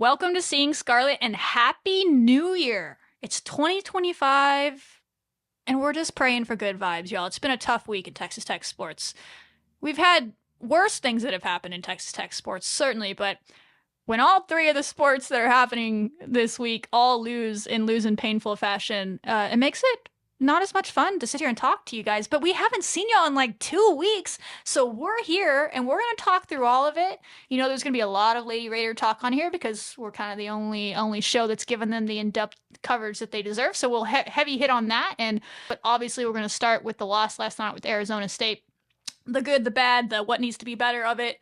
Welcome to Seeing Scarlet and Happy New Year. It's 2025 and we're just praying for good vibes, y'all. It's been a tough week in Texas Tech sports. We've had worse things that have happened in Texas Tech sports, certainly, but when all three of the sports that are happening this week all lose in painful fashion, it makes it not as much fun to sit here and talk to you guys. But we haven't seen y'all in like 2 weeks, so we're here and we're gonna talk through all of it. You know, there's gonna be a lot of Lady Raider talk on here because we're kind of the only show that's given them the in-depth coverage that they deserve. So we'll heavy hit on that, but obviously we're gonna start with the loss last night with Arizona State, the good, the bad, the what needs to be better of it,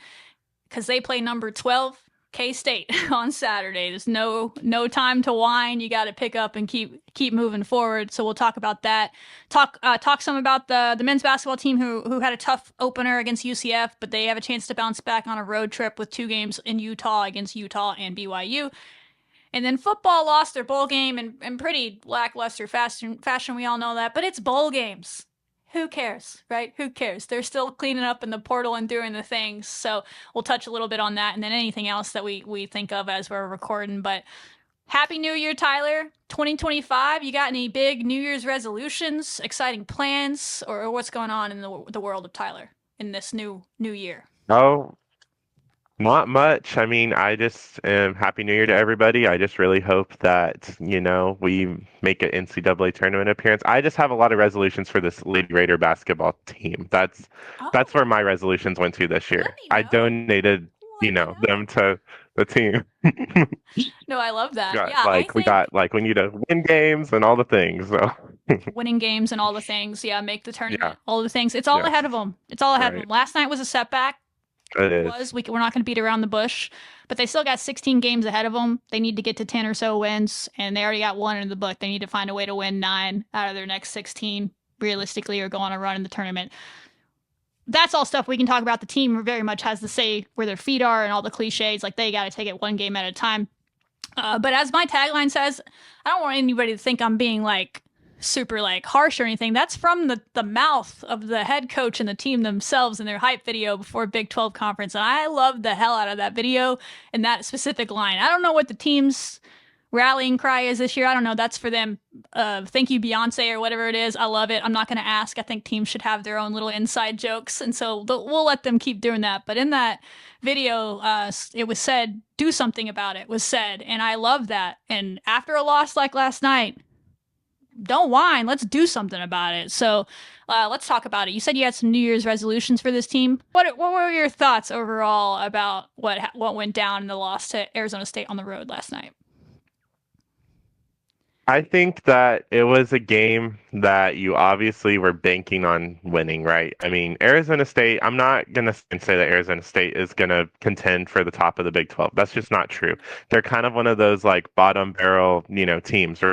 because they play number 12 K-State on Saturday. There's no time to whine. You got to pick up and keep moving forward. So we'll talk about that. Talk some about the men's basketball team who had a tough opener against UCF, but they have a chance to bounce back on a road trip with 2 games in Utah against Utah and BYU. And then football lost their bowl game in pretty lackluster fashion. We all know that, but it's bowl games. Who cares, right? Who cares? They're still cleaning up in the portal and doing the things. So we'll touch a little bit on that and then anything else that we think of as we're recording. But Happy New Year, Tyler. 2025. You got any big New Year's resolutions, exciting plans, or what's going on in the world of Tyler in this new year? Oh, not much. I mean, I just am happy New Year to everybody. I just really hope that, we make an NCAA tournament appearance. I just have a lot of resolutions for this Lady Raider basketball team. That's Oh, where my resolutions went to this let year. me I know. donated, Let me know. them to the team. No, I love that. Got Yeah, I like we think got like we need to win games and all the things. So winning games and all the things. Yeah, make the yeah, tournament, all the things. It's all yes, ahead of them. It's all ahead of right. them. Last night was a setback. It It is. was. We're not going to beat around the bush, but they still got 16 games ahead of them. They need to get to 10 or so wins, and they already got 1 in the book. They need to find a way to win 9 out of their next 16 realistically or go on a run in the tournament. That's all stuff we can talk about. The team very much has to say where their feet are and all the cliches. Like they got to take it one game at a time. But as my tagline says, I don't want anybody to think I'm being like super like harsh or anything. That's from the mouth of the head coach and the team themselves in their hype video before Big 12 conference. And I loved the hell out of that video and that specific line. I don't know what the team's rallying cry is this year. I don't know. That's for them. Thank you, Beyonce, or whatever it is. I love it. I'm not going to ask. I think teams should have their own little inside jokes. And so we'll let them keep doing that. But in that video, it was said, do something about it, was said. And I love that. And after a loss like last night, don't whine. Let's do something about it. So let's talk about it. You said you had some New Year's resolutions for this team. What were your thoughts overall about what went down in the loss to Arizona State on the road last night? I think that it was a game that you obviously were banking on winning, right? I mean, Arizona State, I'm not going to say that Arizona State is going to contend for the top of the Big 12. That's just not true. They're kind of one of those like bottom barrel, teams.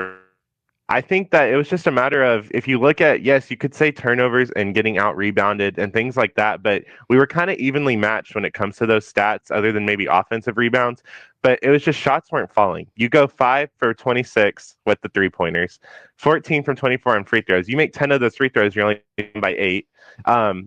I think that it was just a matter of if you look at, yes, you could say turnovers and getting out rebounded and things like that, but we were kind of evenly matched when it comes to those stats, other than maybe offensive rebounds. But it was just shots weren't falling. You go 5 for 26 with the 3 pointers, 14 from 24 on free throws. You make 10 of those free throws, you're only by 8.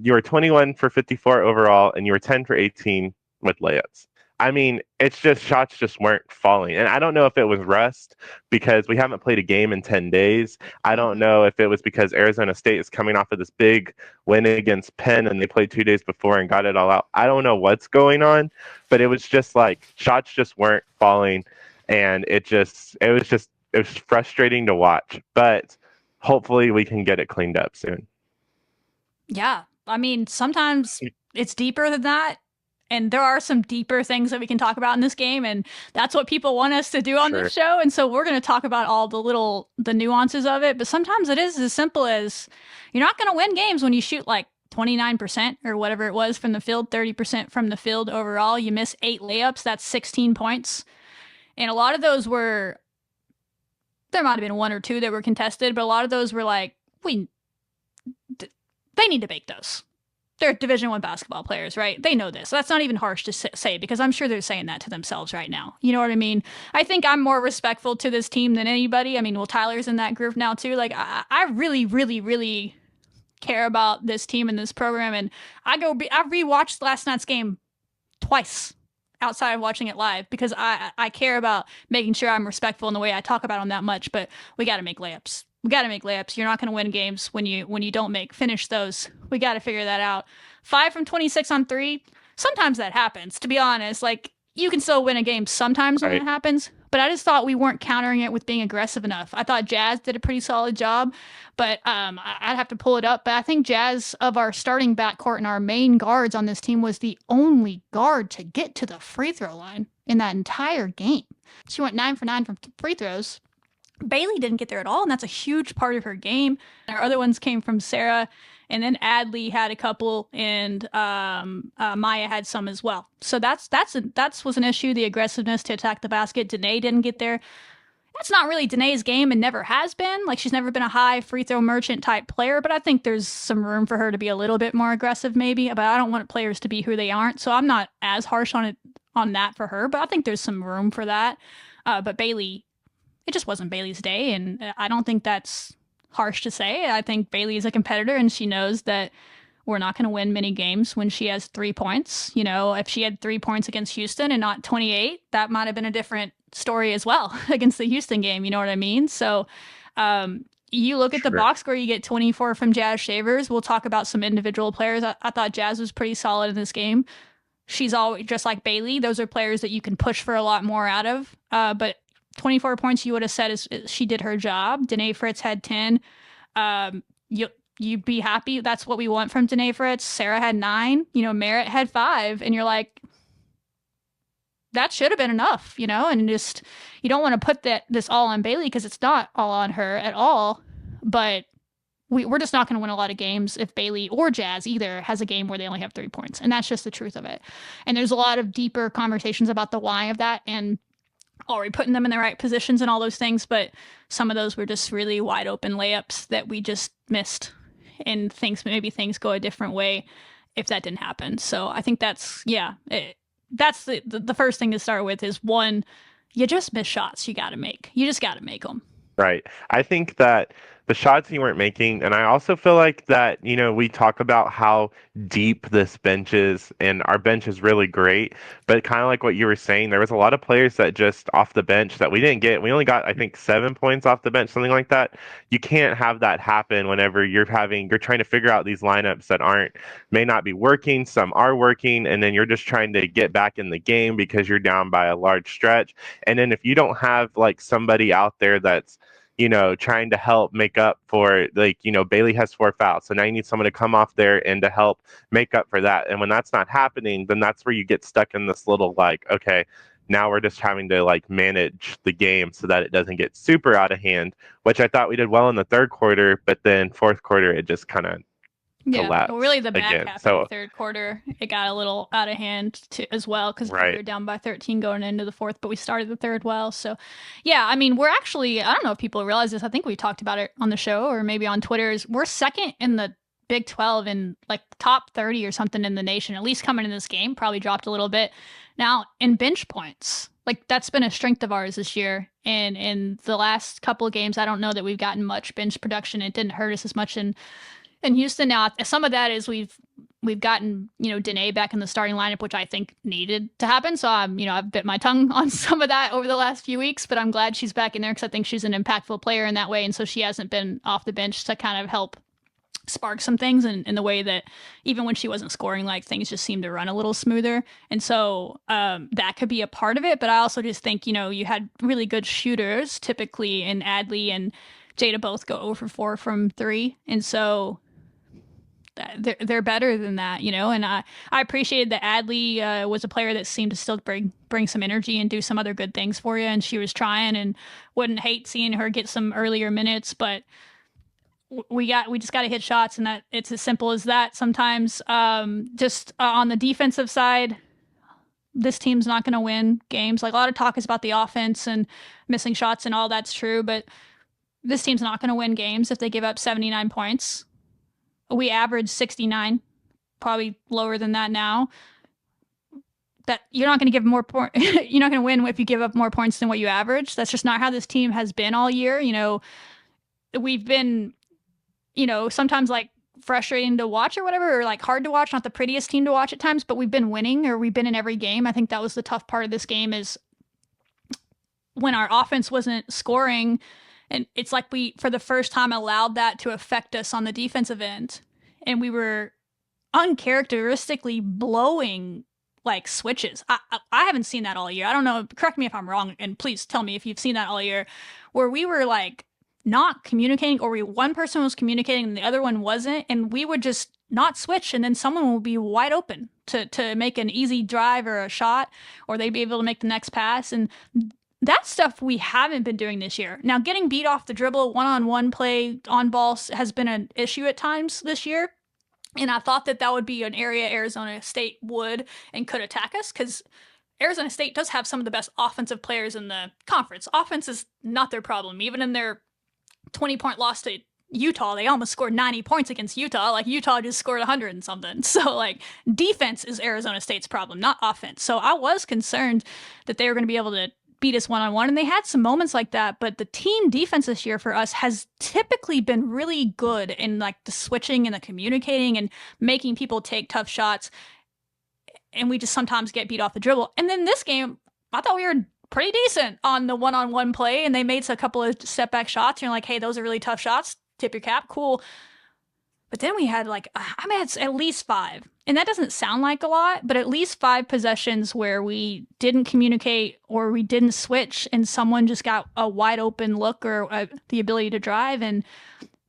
You were 21 for 54 overall, and you were 10 for 18 with layups. I mean, it's just shots just weren't falling. And I don't know if it was rust because we haven't played a game in 10 days. I don't Mm-hmm. know if it was because Arizona State is coming off of this big win against Penn and they played 2 days before and got it all out. I don't know what's going on, but it was just like shots just weren't falling. And it was frustrating to watch. But hopefully we can get it cleaned up soon. Yeah. I mean, sometimes it's deeper than that. And there are some deeper things that we can talk about in this game. And that's what people want us to do on this Sure. show. And so we're going to talk about all the nuances of it. But sometimes it is as simple as you're not going to win games when you shoot like 29% or whatever it was from the field, 30% from the field overall. You miss 8 layups. That's 16 points. And a lot of those were, there might have been 1 or 2 that were contested, but a lot of those were like, they need to make those. They're Division 1 basketball players, right? They know this. That's not even harsh to say because I'm sure they're saying that to themselves right now. You know what I mean? I think I'm more respectful to this team than anybody. I mean, well, Tyler's in that group now too. Like, I really, really, really care about this team and this program. And I rewatched last night's game twice outside of watching it live because I care about making sure I'm respectful in the way I talk about them that much. But we got to make layups. We got to make layups. You're not going to win games when you don't finish those. We got to figure that out. 5 from 26 on three. Sometimes that happens. To be honest, like you can still win a game sometimes when it happens. But I just thought we weren't countering it with being aggressive enough. I thought Jazz did a pretty solid job, but I'd have to pull it up. But I think Jazz, of our starting backcourt and our main guards on this team, was the only guard to get to the free throw line in that entire game. She went 9 for 9 from free throws. Bailey didn't get there at all, and that's a huge part of her game. Our other ones came from Sarah, and then Adley had a couple, and Maya had some as well. So that was an issue, the aggressiveness to attack the basket. Danae didn't get there. That's not really Danae's game and never has been. Like, she's never been a high free throw merchant type player, but I think there's some room for her to be a little bit more aggressive maybe. But I don't want players to be who they aren't, so I'm not as harsh on that for her, but I think there's some room for that. But Bailey, it just wasn't Bailey's day, and I don't think that's harsh to say. I think Bailey is a competitor, and she knows that we're not going to win many games when she has 3 points. You know, if she had 3 points against Houston and not 28, that might have been a different story as well against the Houston game. You know what I mean? So you look at the box score, you get 24 from Jazz Shavers. We'll talk about some individual players. I thought Jazz was pretty solid in this game. She's always just like Bailey. Those are players that you can push for a lot more out of. But 24 points, you would have said is she did her job. Danae Fritz had 10. You'd be happy. That's what we want from Danae Fritz. Sarah had 9. You know, Merritt had 5. And you're like, that should have been enough, you know? And just, you don't want to put this all on Bailey because it's not all on her at all. But we're just not going to win a lot of games if Bailey or Jazz either has a game where they only have 3 points. And that's just the truth of it. And there's a lot of deeper conversations about the why of that. And are we putting them in the right positions and all those things? But some of those were just really wide open layups that we just missed, and maybe things go a different way if that didn't happen. So I think that's the first thing to start with is, one, you just miss shots. You just got to make them. Right. I think that the shots you weren't making, and I also feel like that, you know, we talk about how deep this bench is, and our bench is really great, but kind of like what you were saying, there was a lot of players that just off the bench that we didn't get. We only got, I think, 7 points off the bench, something like that. You can't have that happen whenever you're trying to figure out these lineups that may not be working, some are working, and then you're just trying to get back in the game because you're down by a large stretch. And then if you don't have like somebody out there that's, you know, trying to help make up for, like, you know, Bailey has 4 fouls. So now you need someone to come off there and to help make up for that. And when that's not happening, then that's where you get stuck in this little, like, okay, now we're just having to like manage the game so that it doesn't get super out of hand, which I thought we did well in the third quarter, but then fourth quarter, it just kind of collapsed. Well, really the back again. half of the third quarter, it got a little out of hand as well, because we were down by 13 going into the fourth, but we started the third well. So, yeah, I mean, we're actually, I don't know if people realize this, I think we talked about it on the show or maybe on Twitter, is we're second in the Big 12 in like top 30 or something in the nation, at least coming in this game, probably dropped a little bit. Now, in bench points, like that's been a strength of ours this year. And in the last couple of games, I don't know that we've gotten much bench production. It didn't hurt us as much in Houston. Now, some of that is we've gotten, you know, Danae back in the starting lineup, which I think needed to happen. So I've bit my tongue on some of that over the last few weeks, but I'm glad she's back in there because I think she's an impactful player in that way. And so she hasn't been off the bench to kind of help spark some things in the way that even when she wasn't scoring, like things just seemed to run a little smoother. And so that could be a part of it. But I also just think, you know, you had really good shooters typically, and Adley and Jada both go 0 for 4 from 3. And so they're better than that, you know. And I appreciated that Adley was a player that seemed to still bring some energy and do some other good things for you. And she was trying, and wouldn't hate seeing her get some earlier minutes. But we just got to hit shots, and that it's as simple as that. Sometimes just on the defensive side, this team's not going to win games. Like, a lot of talk is about the offense and missing shots and all that's true, but this team's not going to win games if they give up 79 points. We average 69, probably lower than that now. That you're not going to give more points. You're not going to win if you give up more points than what you average. That's just not how this team has been all year. You know, we've been, you know, sometimes like frustrating to watch or whatever, or like hard to watch, not the prettiest team to watch at times, but we've been winning, or we've been in every game. I think that was the tough part of this game, is when our offense wasn't scoring, and it's like we, for the first time, allowed that to affect us on the defensive end. And we were uncharacteristically blowing like switches. I haven't seen that all year. I don't know. Correct me if I'm wrong, and please tell me if you've seen that all year, where we were like not communicating, or one person was communicating and the other one wasn't, and we would just not switch, and then someone will be wide open to make an easy drive or a shot, or they'd be able to make the next pass. And that's stuff we haven't been doing this year. Now, getting beat off the dribble, one-on-one play on ball has been an issue at times this year. And I thought that would be an area Arizona State would and could attack us, because Arizona State does have some of the best offensive players in the conference. Offense is not their problem. Even in their 20-point loss to Utah, they almost scored 90 points against Utah. Like, Utah just scored 100 and something. So, like, defense is Arizona State's problem, not offense. So I was concerned that they were going to be able to beat us one-on-one, and they had some moments like that, but the team defense this year for us has typically been really good in like the switching and the communicating and making people take tough shots, and we just sometimes get beat off the dribble. And then this game, I thought we were pretty decent on the one-on-one play, and they made a couple of step-back shots, and you're like, hey, those are really tough shots, tip your cap, cool. But then we had like, I mean, it's at least 5. And that doesn't sound like a lot, but at least 5 possessions where we didn't communicate or we didn't switch, and someone just got a wide open look or the ability to drive. And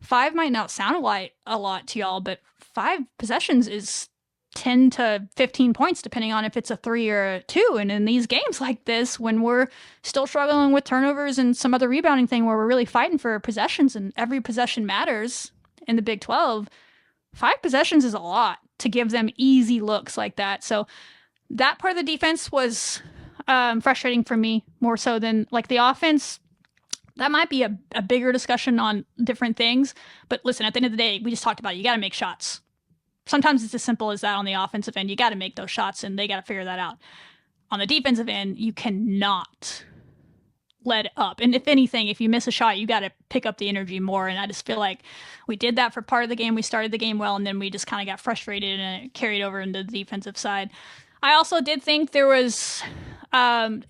5 might not sound a lot to y'all, but 5 possessions is 10 to 15 points, depending on if it's a 3 or a 2. And in these games like this, when we're still struggling with turnovers and some other rebounding thing where we're really fighting for possessions and every possession matters in the Big 12, 5 possessions is a lot to give them easy looks like that. So that part of the defense was frustrating for me more so than like the offense. That might be a bigger discussion on different things. But listen, at the end of the day, we just talked about it. You got to make shots. Sometimes it's as simple as that on the offensive end. You got to make those shots, and they got to figure that out. On the defensive end, you cannot let up. And if anything, if you miss a shot, you got to pick up the energy more. And I just feel like we did that for part of the game. We started the game well, and then we just kind of got frustrated, and it carried over into the defensive side. I also did think there was games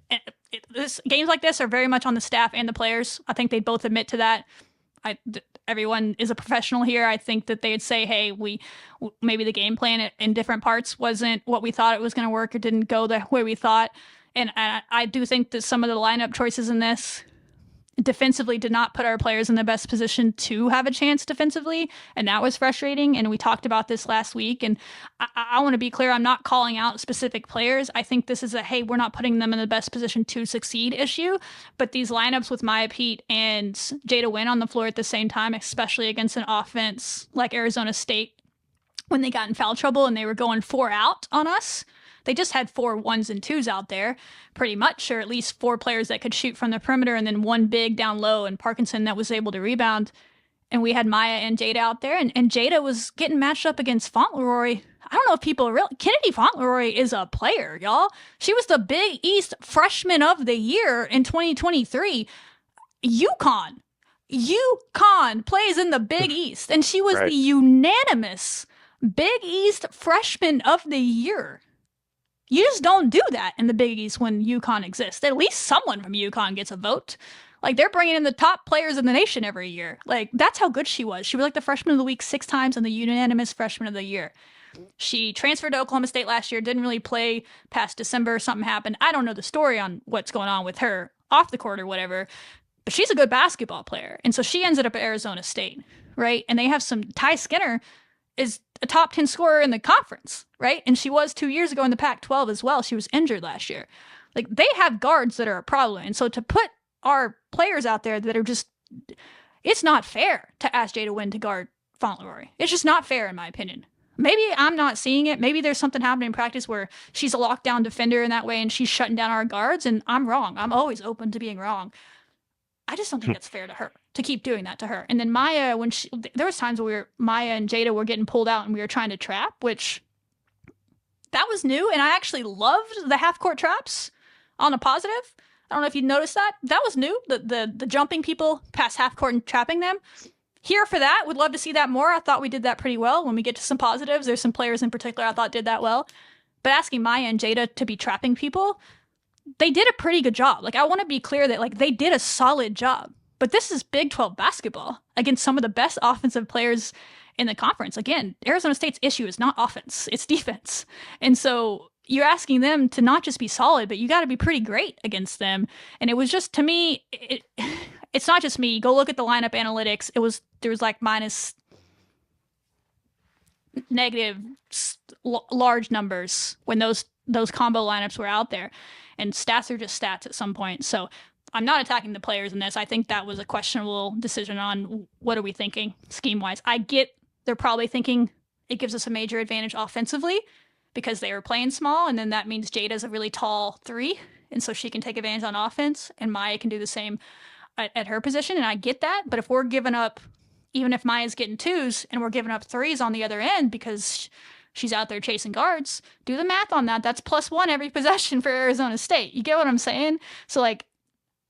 like this are very much on the staff and the players. I think they both admit to that. Everyone is a professional here. I think that they'd say, hey, maybe the game plan in different parts wasn't what we thought it was going to work, or didn't go the way we thought. And I do think that some of the lineup choices in this defensively did not put our players in the best position to have a chance defensively, and that was frustrating. And we talked about this last week, and I want to be clear, I'm not calling out specific players. I think this is hey, we're not putting them in the best position to succeed issue, but these lineups with Maya Pete and Jada Wynn on the floor at the same time, especially against an offense like Arizona State, when they got in foul trouble and they were going 4 out on us, they just had 4 1s and 2s out there, pretty much, or at least 4 players that could shoot from the perimeter, and then 1 big down low, and Parkinson that was able to rebound. And we had Maya and Jada out there, and Jada was getting matched up against Fauntleroy. I don't know if people Kennedy Fauntleroy is a player, y'all. She was the Big East Freshman of the Year in 2023. UConn plays in the Big East, and she was Right. the unanimous Big East Freshman of the Year. You just don't do that in the Big East when UConn exists. At least someone from UConn gets a vote. Like, they're bringing in the top players in the nation every year. Like, that's how good she was. She was like the Freshman of the Week 6 times and the unanimous Freshman of the Year. She transferred to Oklahoma State last year, didn't really play past December. Something happened. I don't know the story on what's going on with her off the court or whatever, but she's a good basketball player. And so she ended up at Arizona State, right? And they have Ty Skinner is a top 10 scorer in the conference, right? And she was 2 years ago in the Pac-12 as well. She was injured last year. Like, they have guards that are a problem. And so to put our players out there that are just, it's not fair to ask Jada Wynn to guard Fauntleroy. It's just not fair, in my opinion. Maybe I'm not seeing it. Maybe there's something happening in practice where she's a lockdown defender in that way and she's shutting down our guards, and I'm wrong. I'm always open to being wrong. I just don't think that's fair to her to keep doing that to her. And then Maya, there was times where Maya and Jada were getting pulled out and we were trying to trap, which that was new. And I actually loved the half court traps on a positive. I don't know if you noticed that. That was new. The jumping people past half court and trapping them. here for that. Would love to see that more. I thought we did that pretty well. When we get to some positives, there's some players in particular I thought did that well. But asking Maya and Jada to be trapping people, they did a pretty good job. Like, I want to be clear that, like, they did a solid job. But this is Big 12 basketball against some of the best offensive players in the conference. Again, Arizona State's issue is not offense, it's defense. And so you're asking them to not just be solid, but you got to be pretty great against them. And it was just, to me, it's not just me. Go look at the lineup analytics. There was like minus negative large numbers when those combo lineups were out there. And stats are just stats at some point. So I'm not attacking the players in this. I think that was a questionable decision on what are we thinking scheme-wise. I get they're probably thinking it gives us a major advantage offensively because they were playing small, and then that means Jada's a really tall 3, and so she can take advantage on offense, and Maya can do the same at her position, and I get that. But if we're giving up, even if Maya's getting 2s, and we're giving up 3s on the other end because she's out there chasing guards, do the math on that. That's +1 every possession for Arizona State. You get what I'm saying? So, like,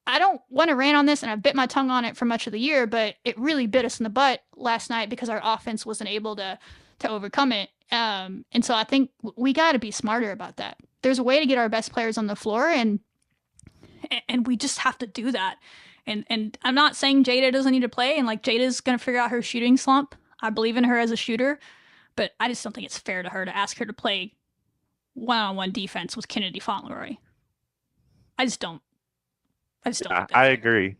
I don't want to rant on this, and I bit my tongue on it for much of the year, but it really bit us in the butt last night because our offense wasn't able to overcome it. And so I think we got to be smarter about that. There's a way to get our best players on the floor, and we just have to do that. And I'm not saying Jada doesn't need to play, and like Jada's going to figure out her shooting slump. I believe in her as a shooter, but I just don't think it's fair to her to ask her to play one-on-one defense with Kennedy Fauntleroy. I just don't. I agree.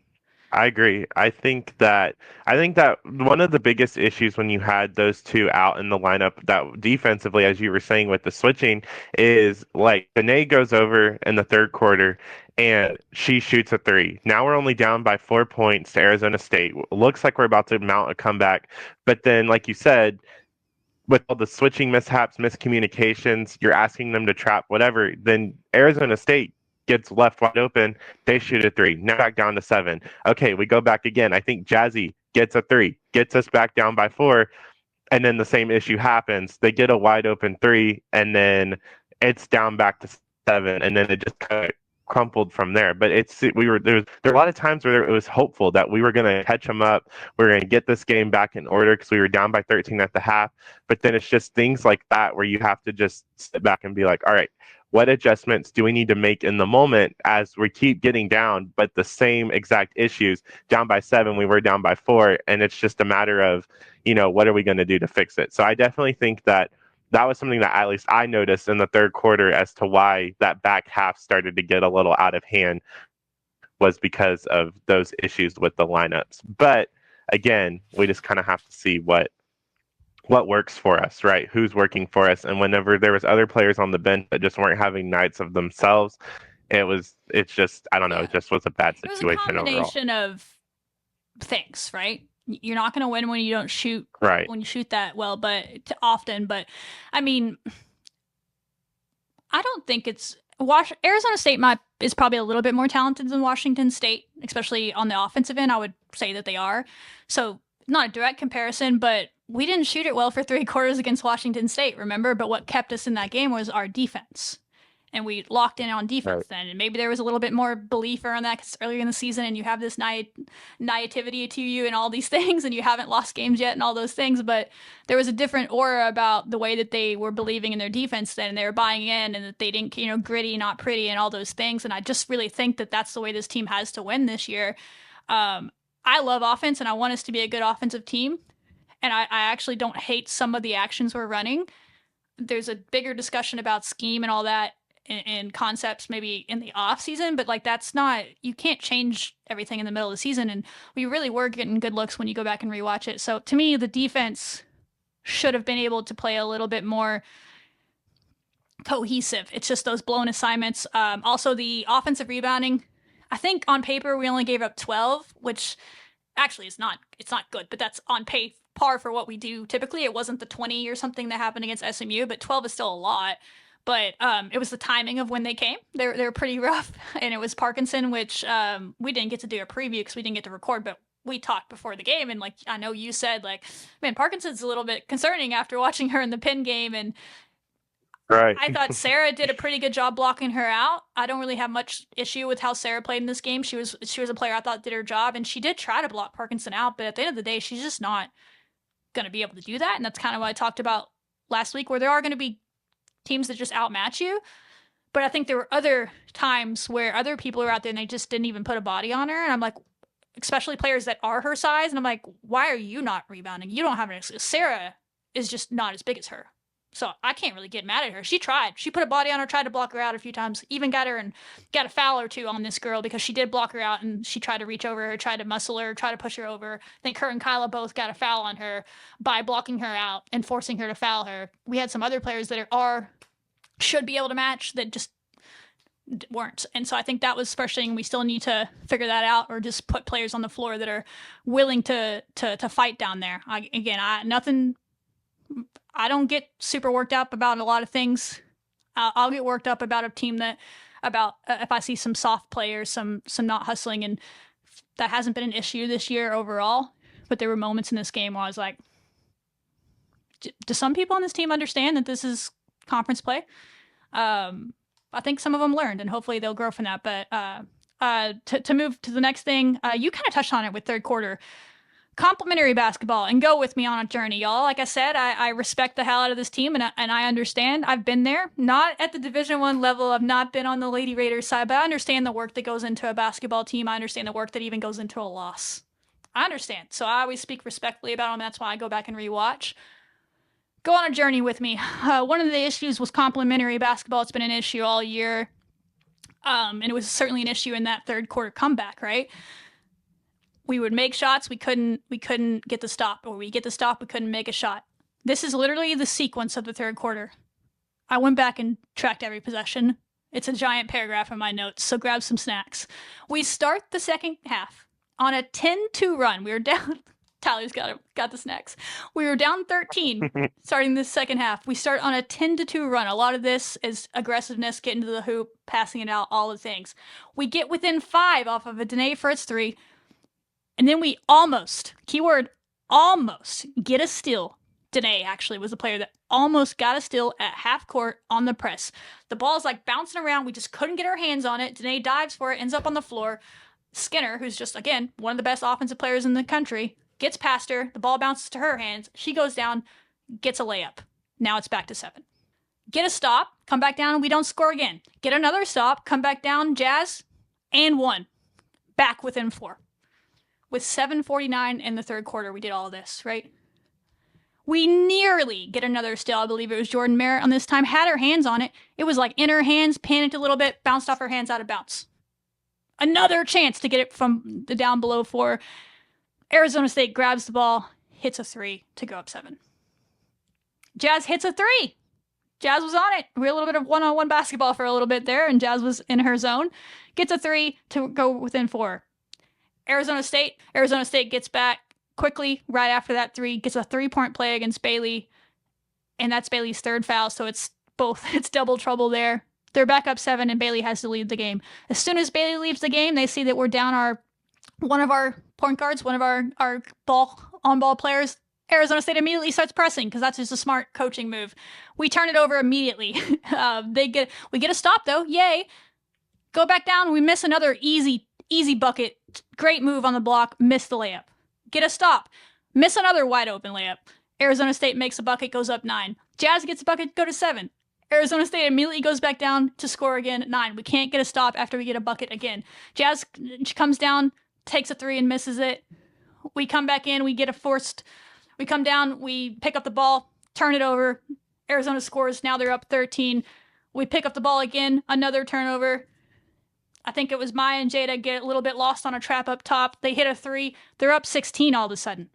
I think that one of the biggest issues when you had those two out in the lineup that defensively, as you were saying with the switching, is like Danae goes over in the third quarter and she shoots a 3. Now we're only down by 4 points to Arizona State. Looks like we're about to mount a comeback, but then, like you said, with all the switching mishaps, miscommunications, you're asking them to trap whatever, then Arizona State gets left wide open. They shoot a 3. Now back down to 7. Okay, we go back again. I think Jazzy gets a 3, gets us back down by 4, and then the same issue happens. They get a wide open 3, and then it's down back to 7, and then it just kind of crumpled from there. But there were a lot of times where it was hopeful that we were going to catch them up, we were going to get this game back in order because we were down by 13 at the half. But then it's just things like that where you have to just sit back and be like, all right, what adjustments do we need to make in the moment as we keep getting down, but the same exact issues, down by 7, we were down by 4, and it's just a matter of, what are we going to do to fix it? So I definitely think that was something that at least I noticed in the third quarter as to why that back half started to get a little out of hand, was because of those issues with the lineups. But again, we just kind of have to see what works for us, right? Who's working for us? And whenever there was other players on the bench that just weren't having nights of themselves, it's just, I don't know, it just was a bad situation overall. It was a combination of things, right? You're not going to win when you don't shoot, right, when you shoot that well, but often. But I mean, I don't think it's Arizona State is probably a little bit more talented than Washington State, especially on the offensive end. I would say that they are. So not a direct comparison, but we didn't shoot it well for 3 quarters against Washington State, remember? But what kept us in that game was our defense. And we locked in on defense then. And maybe there was a little bit more belief around that because earlier in the season and you have this naivety to you and all these things and you haven't lost games yet and all those things. But there was a different aura about the way that they were believing in their defense then, and they were buying in, and that they didn't, gritty, not pretty, and all those things. And I just really think that that's the way this team has to win this year. I love offense and I want us to be a good offensive team. And I actually don't hate some of the actions we're running. There's a bigger discussion about scheme and all that and concepts maybe in the off season, but like you can't change everything in the middle of the season. And we really were getting good looks when you go back and rewatch it. So to me, the defense should have been able to play a little bit more cohesive. It's just those blown assignments. Also the offensive rebounding, I think on paper we only gave up 12, which actually it's not good, but that's on par for what we do typically. It wasn't the 20 or something that happened against SMU, but 12 is still a lot. But it was the timing of when they came. They were pretty rough, and it was Parkinson, which we didn't get to do a preview because we didn't get to record, but we talked before the game, and like I know you said, like, man, Parkinson's a little bit concerning after watching her in the Penn game, and Right. I thought Sarah did a pretty good job blocking her out. I don't really have much issue with how Sarah played in this game. She was a player I thought did her job, and she did try to block Parkinson out, but at the end of the day, she's just not going to be able to do that. And that's kind of what I talked about last week, where there are going to be teams that just outmatch you. But I think there were other times where other people are out there and they just didn't even put a body on her. And I'm like, especially players that are her size. And I'm like, why are you not rebounding? You don't have an excuse. Sarah is just not as big as her. So I can't really get mad at her. She tried. She put a body on her, tried to block her out a few times, even got a foul or two on this girl because she did block her out and she tried to reach over her, tried to muscle her, try to push her over. I think her and Kyla both got a foul on her by blocking her out and forcing her to foul her. We had some other players that should be able to match that just weren't. And so I think that was frustrating. We still need to figure that out or just put players on the floor that are willing to fight down there. I don't get super worked up about a lot of things. I'll get worked up about a team if I see some soft players, some not hustling, and that hasn't been an issue this year overall. But there were moments in this game where I was like, do some people on this team understand that this is conference play? I think some of them learned, and hopefully they'll grow from that. But to move to the next thing, you kind of touched on it with third quarter. Complimentary basketball, and go with me on a journey, y'all. Like I said, I respect the hell out of this team, and I understand. I've been there, not at the Division I level. I've not been on the Lady Raiders side, but I understand the work that goes into a basketball team. I understand the work that even goes into a loss. I understand. So I always speak respectfully about them. That's why I go back and rewatch. Go on a journey with me. One of the issues was complimentary basketball. It's been an issue all year, and it was certainly an issue in that third quarter comeback, right? We would make shots, we couldn't get the stop, or we get the stop, we couldn't make a shot. This is literally the sequence of the third quarter. I went back and tracked every possession. It's a giant paragraph in my notes, so grab some snacks. We start the second half on a 10-2 run. We were down. Tyler's got the snacks. We were down 13 starting the second half. We start on a 10-2 run. A lot of this is aggressiveness, getting to the hoop, passing it out, all the things. We get within 5 off of a Danae Fritz 3. And then we almost, keyword almost, get a steal. Danae actually was the player that almost got a steal at half court on the press. The ball's like bouncing around. We just couldn't get our hands on it. Danae dives for it, ends up on the floor. Skinner, who's just, again, one of the best offensive players in the country, gets past her. The ball bounces to her hands. She goes down, gets a layup. Now it's back to 7. Get a stop, come back down, and we don't score again. Get another stop, come back down, Jazz, and 1. Back within 4. With 7:49 in the third quarter, we did all of this, right? We nearly get another steal. I believe it was Jordan Merritt on this time. Had her hands on it. It was like in her hands, panicked a little bit, bounced off her hands out of bounds. Another chance to get it from the down below 4. Arizona State grabs the ball, hits a 3 to go up 7. Jazz hits a 3. Jazz was on it. We had a little bit of one-on-one basketball for a little bit there, and Jazz was in her zone. Gets a 3 to go within 4. Arizona State gets back quickly right after that 3, gets a 3-point play against Bailey, and that's Bailey's third foul, so it's double trouble there. They're back up 7, and Bailey has to leave the game. As soon as Bailey leaves the game, they see that we're down one of our point guards, one of our on-ball players. Arizona State immediately starts pressing because that's just a smart coaching move. We turn it over immediately. We get a stop, though. Yay. Go back down. We miss another easy bucket. Great move on the block. Miss the layup. Get a stop. Miss another wide open layup. Arizona State makes a bucket, goes up 9. Jazz gets a bucket, go to 7. Arizona State immediately goes back down to score again at 9. We can't get a stop after we get a bucket again. Jazz comes down, takes a 3 and misses it. We come back in, we come down, we pick up the ball, turn it over. Arizona scores, now they're up 13. We pick up the ball again, another turnover. I think it was Maya and Jada get a little bit lost on a trap up top. They hit a 3. They're up 16 all of a sudden.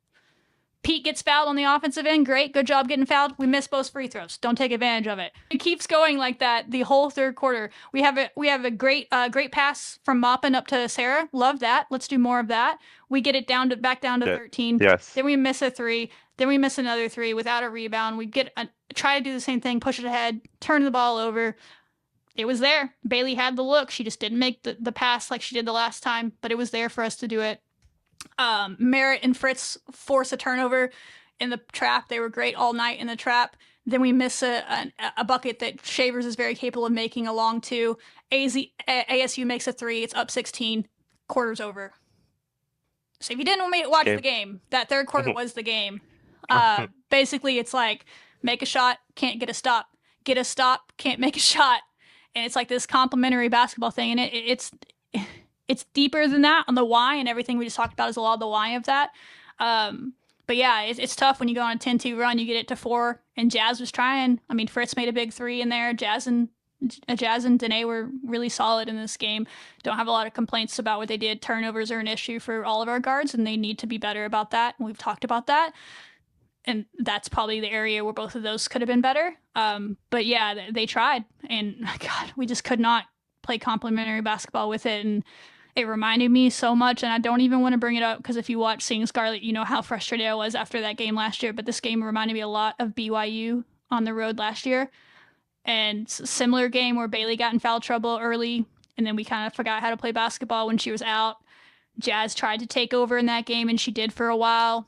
Pete gets fouled on the offensive end. Great. Good job getting fouled. We miss both free throws. Don't take advantage of it. It keeps going like that the whole third quarter. We have a great pass from Maupin up to Sarah. Love that. Let's do more of that. We get it back down to 13. Yes. Then we miss a 3. Then we miss another 3 without a rebound. We try to do the same thing, push it ahead, turn the ball over. It was there. Bailey had the look. She just didn't make the pass like she did the last time, but it was there for us to do it. Merritt and Fritz force a turnover in the trap. They were great all night in the trap. Then we miss a bucket that Shavers is very capable of making a long two. ASU makes a three. It's up 16. Quarter's over. So if you didn't watch the game, that third quarter was the game. Basically, it's like make a shot, can't get a stop. Get a stop, can't make a shot. And it's like this complementary basketball thing. And it's deeper than that on the why, and everything we just talked about is a lot of the why of that. But yeah, it's tough when you go on a 10-2 run, you get it to 4, and Jazz was trying. I mean, Fritz made a big 3 in there. Jazz and Danae were really solid in this game. Don't have a lot of complaints about what they did. Turnovers are an issue for all of our guards, and they need to be better about that. And we've talked about that. And that's probably the area where both of those could have been better. But yeah, they tried. And God, we just could not play complementary basketball with it. And it reminded me so much, and I don't even want to bring it up because if you watch Seeing Scarlet, you know how frustrated I was after that game last year. But this game reminded me a lot of BYU on the road last year. And similar game where Bailey got in foul trouble early, and then we kind of forgot how to play basketball when she was out. Jazz tried to take over in that game, and she did for a while.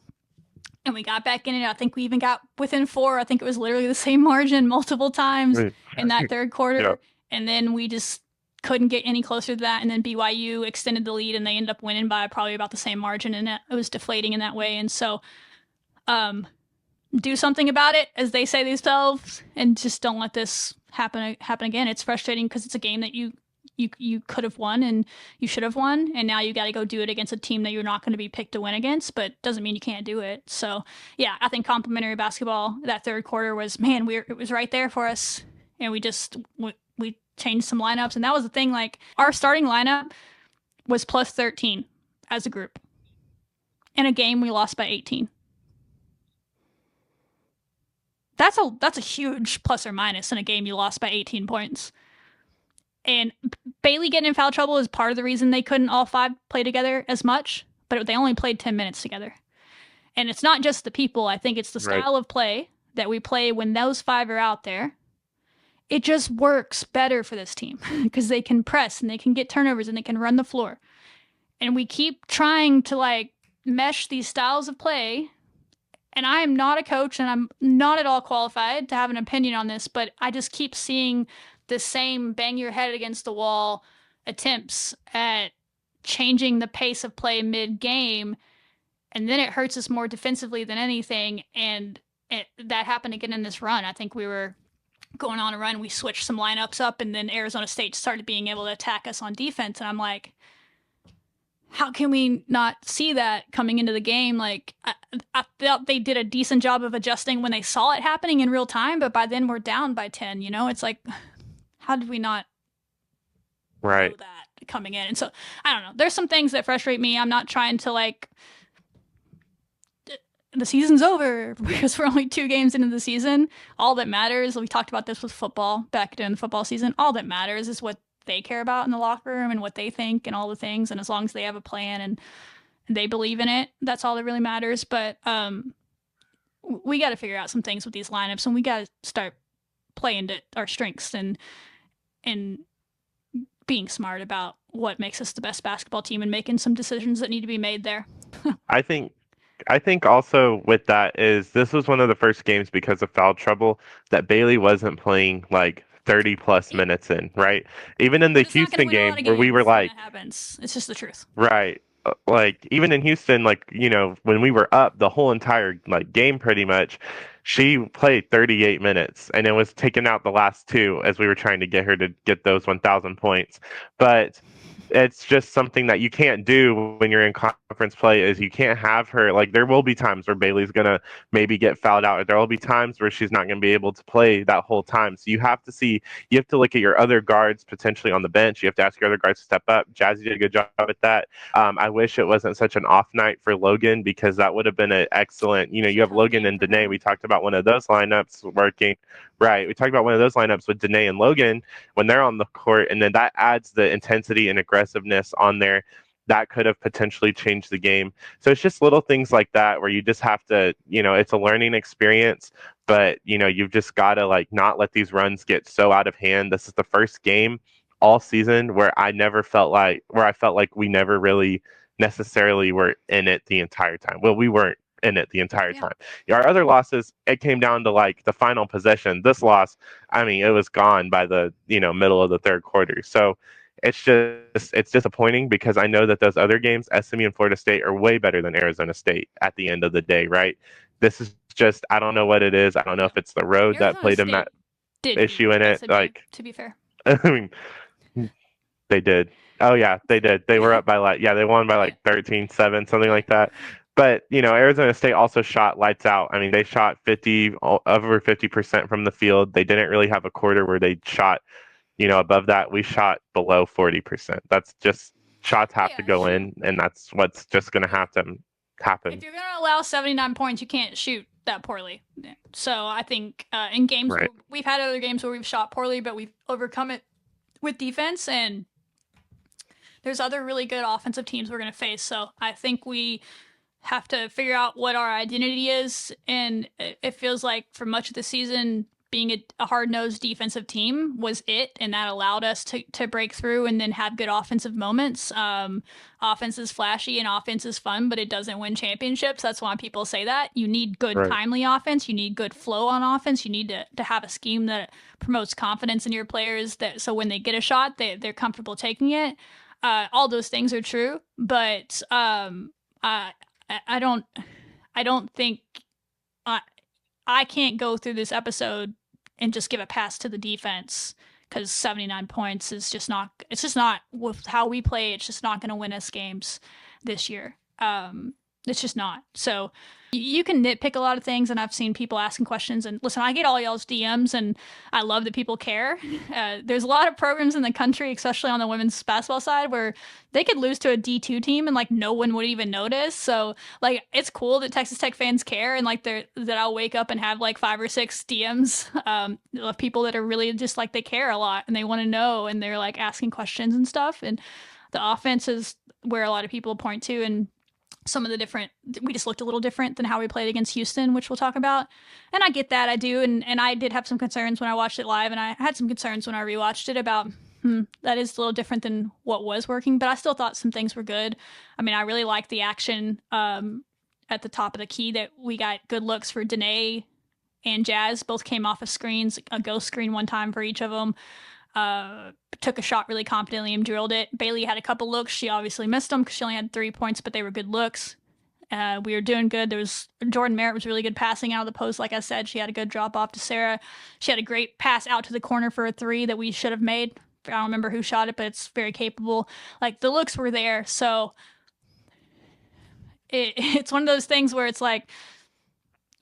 And we got back in it. I think we even got within 4. I think it was literally the same margin multiple times in that third quarter. Yep. And then we just couldn't get any closer to that. And then BYU extended the lead, and they ended up winning by probably about the same margin. And it was deflating in that way. And so do something about it, as they say themselves, and just don't let this happen again. It's frustrating because it's a game that you could have won and you should have won, and now you got to go do it against a team that you're not going to be picked to win against, but doesn't mean you can't do it. So yeah, I think complementary basketball that third quarter was, man, it was right there for us, and we just we changed some lineups, and that was the thing. Like, our starting lineup was plus 13 as a group. In a game we lost by 18. That's a huge plus or minus in a game you lost by 18 points. And Bailey getting in foul trouble is part of the reason they couldn't all 5 play together as much, but they only played 10 minutes together. And it's not just the people. I think it's the style of play that we play when those 5 are out there. It just works better for this team because they can press and they can get turnovers and they can run the floor. And we keep trying to like mesh these styles of play. And I am not a coach, and I'm not at all qualified to have an opinion on this, but I just keep seeing the same bang your head against the wall attempts at changing the pace of play mid-game, and then it hurts us more defensively than anything, and that happened again in this run. I think we were going on a run, we switched some lineups up, and then Arizona State started being able to attack us on defense, and I'm like, how can we not see that coming into the game? Like, I felt they did a decent job of adjusting when they saw it happening in real time, but by then we're down by 10, you know? It's like, how did we not know that coming in? And so, I don't know. There's some things that frustrate me. I'm not trying to, like, the season's over because we're only 2 games into the season. All that matters, we talked about this with football back during the football season, all that matters is what they care about in the locker room and what they think and all the things. And as long as they have a plan and they believe in it, that's all that really matters. But we got to figure out some things with these lineups, and we got to start playing to our strengths and being smart about what makes us the best basketball team and making some decisions that need to be made there. I think also with that is this was one of the first games because of foul trouble that Bailey wasn't playing like 30 plus minutes in, right? Even in the Houston game where we were like, happens. It's just the truth. Right. Like, even in Houston, like, you know, when we were up the whole entire like game pretty much, she played 38 minutes and it was taken out the last 2 as we were trying to get her to get those 1,000 points. But it's just something that you can't do when you're in conference play is you can't have her, like, there will be times where Bailey's going to maybe get fouled out. There will be times where she's not going to be able to play that whole time. So you have to look at your other guards potentially on the bench. You have to ask your other guards to step up. Jazzy did a good job at that. I wish it wasn't such an off night for Logan because that would have been an excellent, you know, you have Logan and Danae. We talked about one of those lineups working. Right. We talked about one of those lineups with Danae and Logan when they're on the court, and then that adds the intensity and aggressiveness on there. That could have potentially changed the game. So it's just little things like that where you just have to, you know, it's a learning experience, but, you know, you've just got to like not let these runs get so out of hand. This is the first game all season where I felt like we never really necessarily were in it the entire time. Well, we weren't in it the entire Yeah. time. Our other losses, it came down to like the final possession. This loss, I mean, it was gone by the middle of the third quarter. So it's disappointing because I know that those other games, SMU and Florida State, are way better than Arizona State at the end of the day, right? This is just, I don't know what it is. I don't know Yeah. if it's the road that Arizona played them State that did issue beat in it. SMU, Like, to be fair. I mean, they did. Oh yeah, they did. They were up by like, yeah, they won by Yeah. like 13-7, something Yeah. like that. But, Arizona State also shot lights out. I mean, they shot over 50% from the field. They didn't really have a quarter where they shot, above that. We shot below 40%. That's just, shots have to Yeah. go in, and that's what's just going to have to If happen. you're going to allow 79 points, you can't shoot that poorly. So I think in games, Right. we've had other games where we've shot poorly, but we've overcome it with defense, and there's other really good offensive teams we're going to face. So I think we have to figure out what our identity is. And it feels like for much of the season, being a hard-nosed defensive team was it, and that allowed us to break through and then have good offensive moments. Offense is flashy and offense is fun, but it doesn't win championships. That's why people say that. You need good, Right. timely offense. You need good flow on offense. You need to have a scheme that promotes confidence in your players, that so when they get a shot, they're comfortable taking it. All those things are true, but I don't think I can't go through this episode and just give a pass to the defense, because 79 points is just not. It's just not with how we play. It's just not going to win us games this year. It's just not. So you can nitpick a lot of things, and I've seen people asking questions. And listen, I get all y'all's DMs, and I love that people care. There's a lot of programs in the country, especially on the women's basketball side, where they could lose to a D2 team and like no one would even notice. So like it's cool that Texas Tech fans care, and like that I'll wake up and have like 5 or 6 DMs of people that are really just like they care a lot and they want to know, and they're like asking questions and stuff. And the offense is where a lot of people point to, and some of the different, we just looked a little different than how we played against Houston, which we'll talk about. And I get that, I do. And I did have some concerns when I watched it live, and I had some concerns when I rewatched it about, that is a little different than what was working, but I still thought some things were good. I mean, I really liked the action at the top of the key, that we got good looks for Danae and Jazz. Both came off of screens, a ghost screen one time for each of them. Took a shot really confidently and drilled it. Bailey had a couple looks. She obviously missed them because she only had 3 points, but they were good looks. We were doing good. There was Jordan Merritt was really good passing out of the post. Like I said, she had a good drop off to Sarah. She had a great pass out to the corner for a 3 that we should have made. I don't remember who shot it, but it's very capable. Like the looks were there. So it's one of those things where it's like,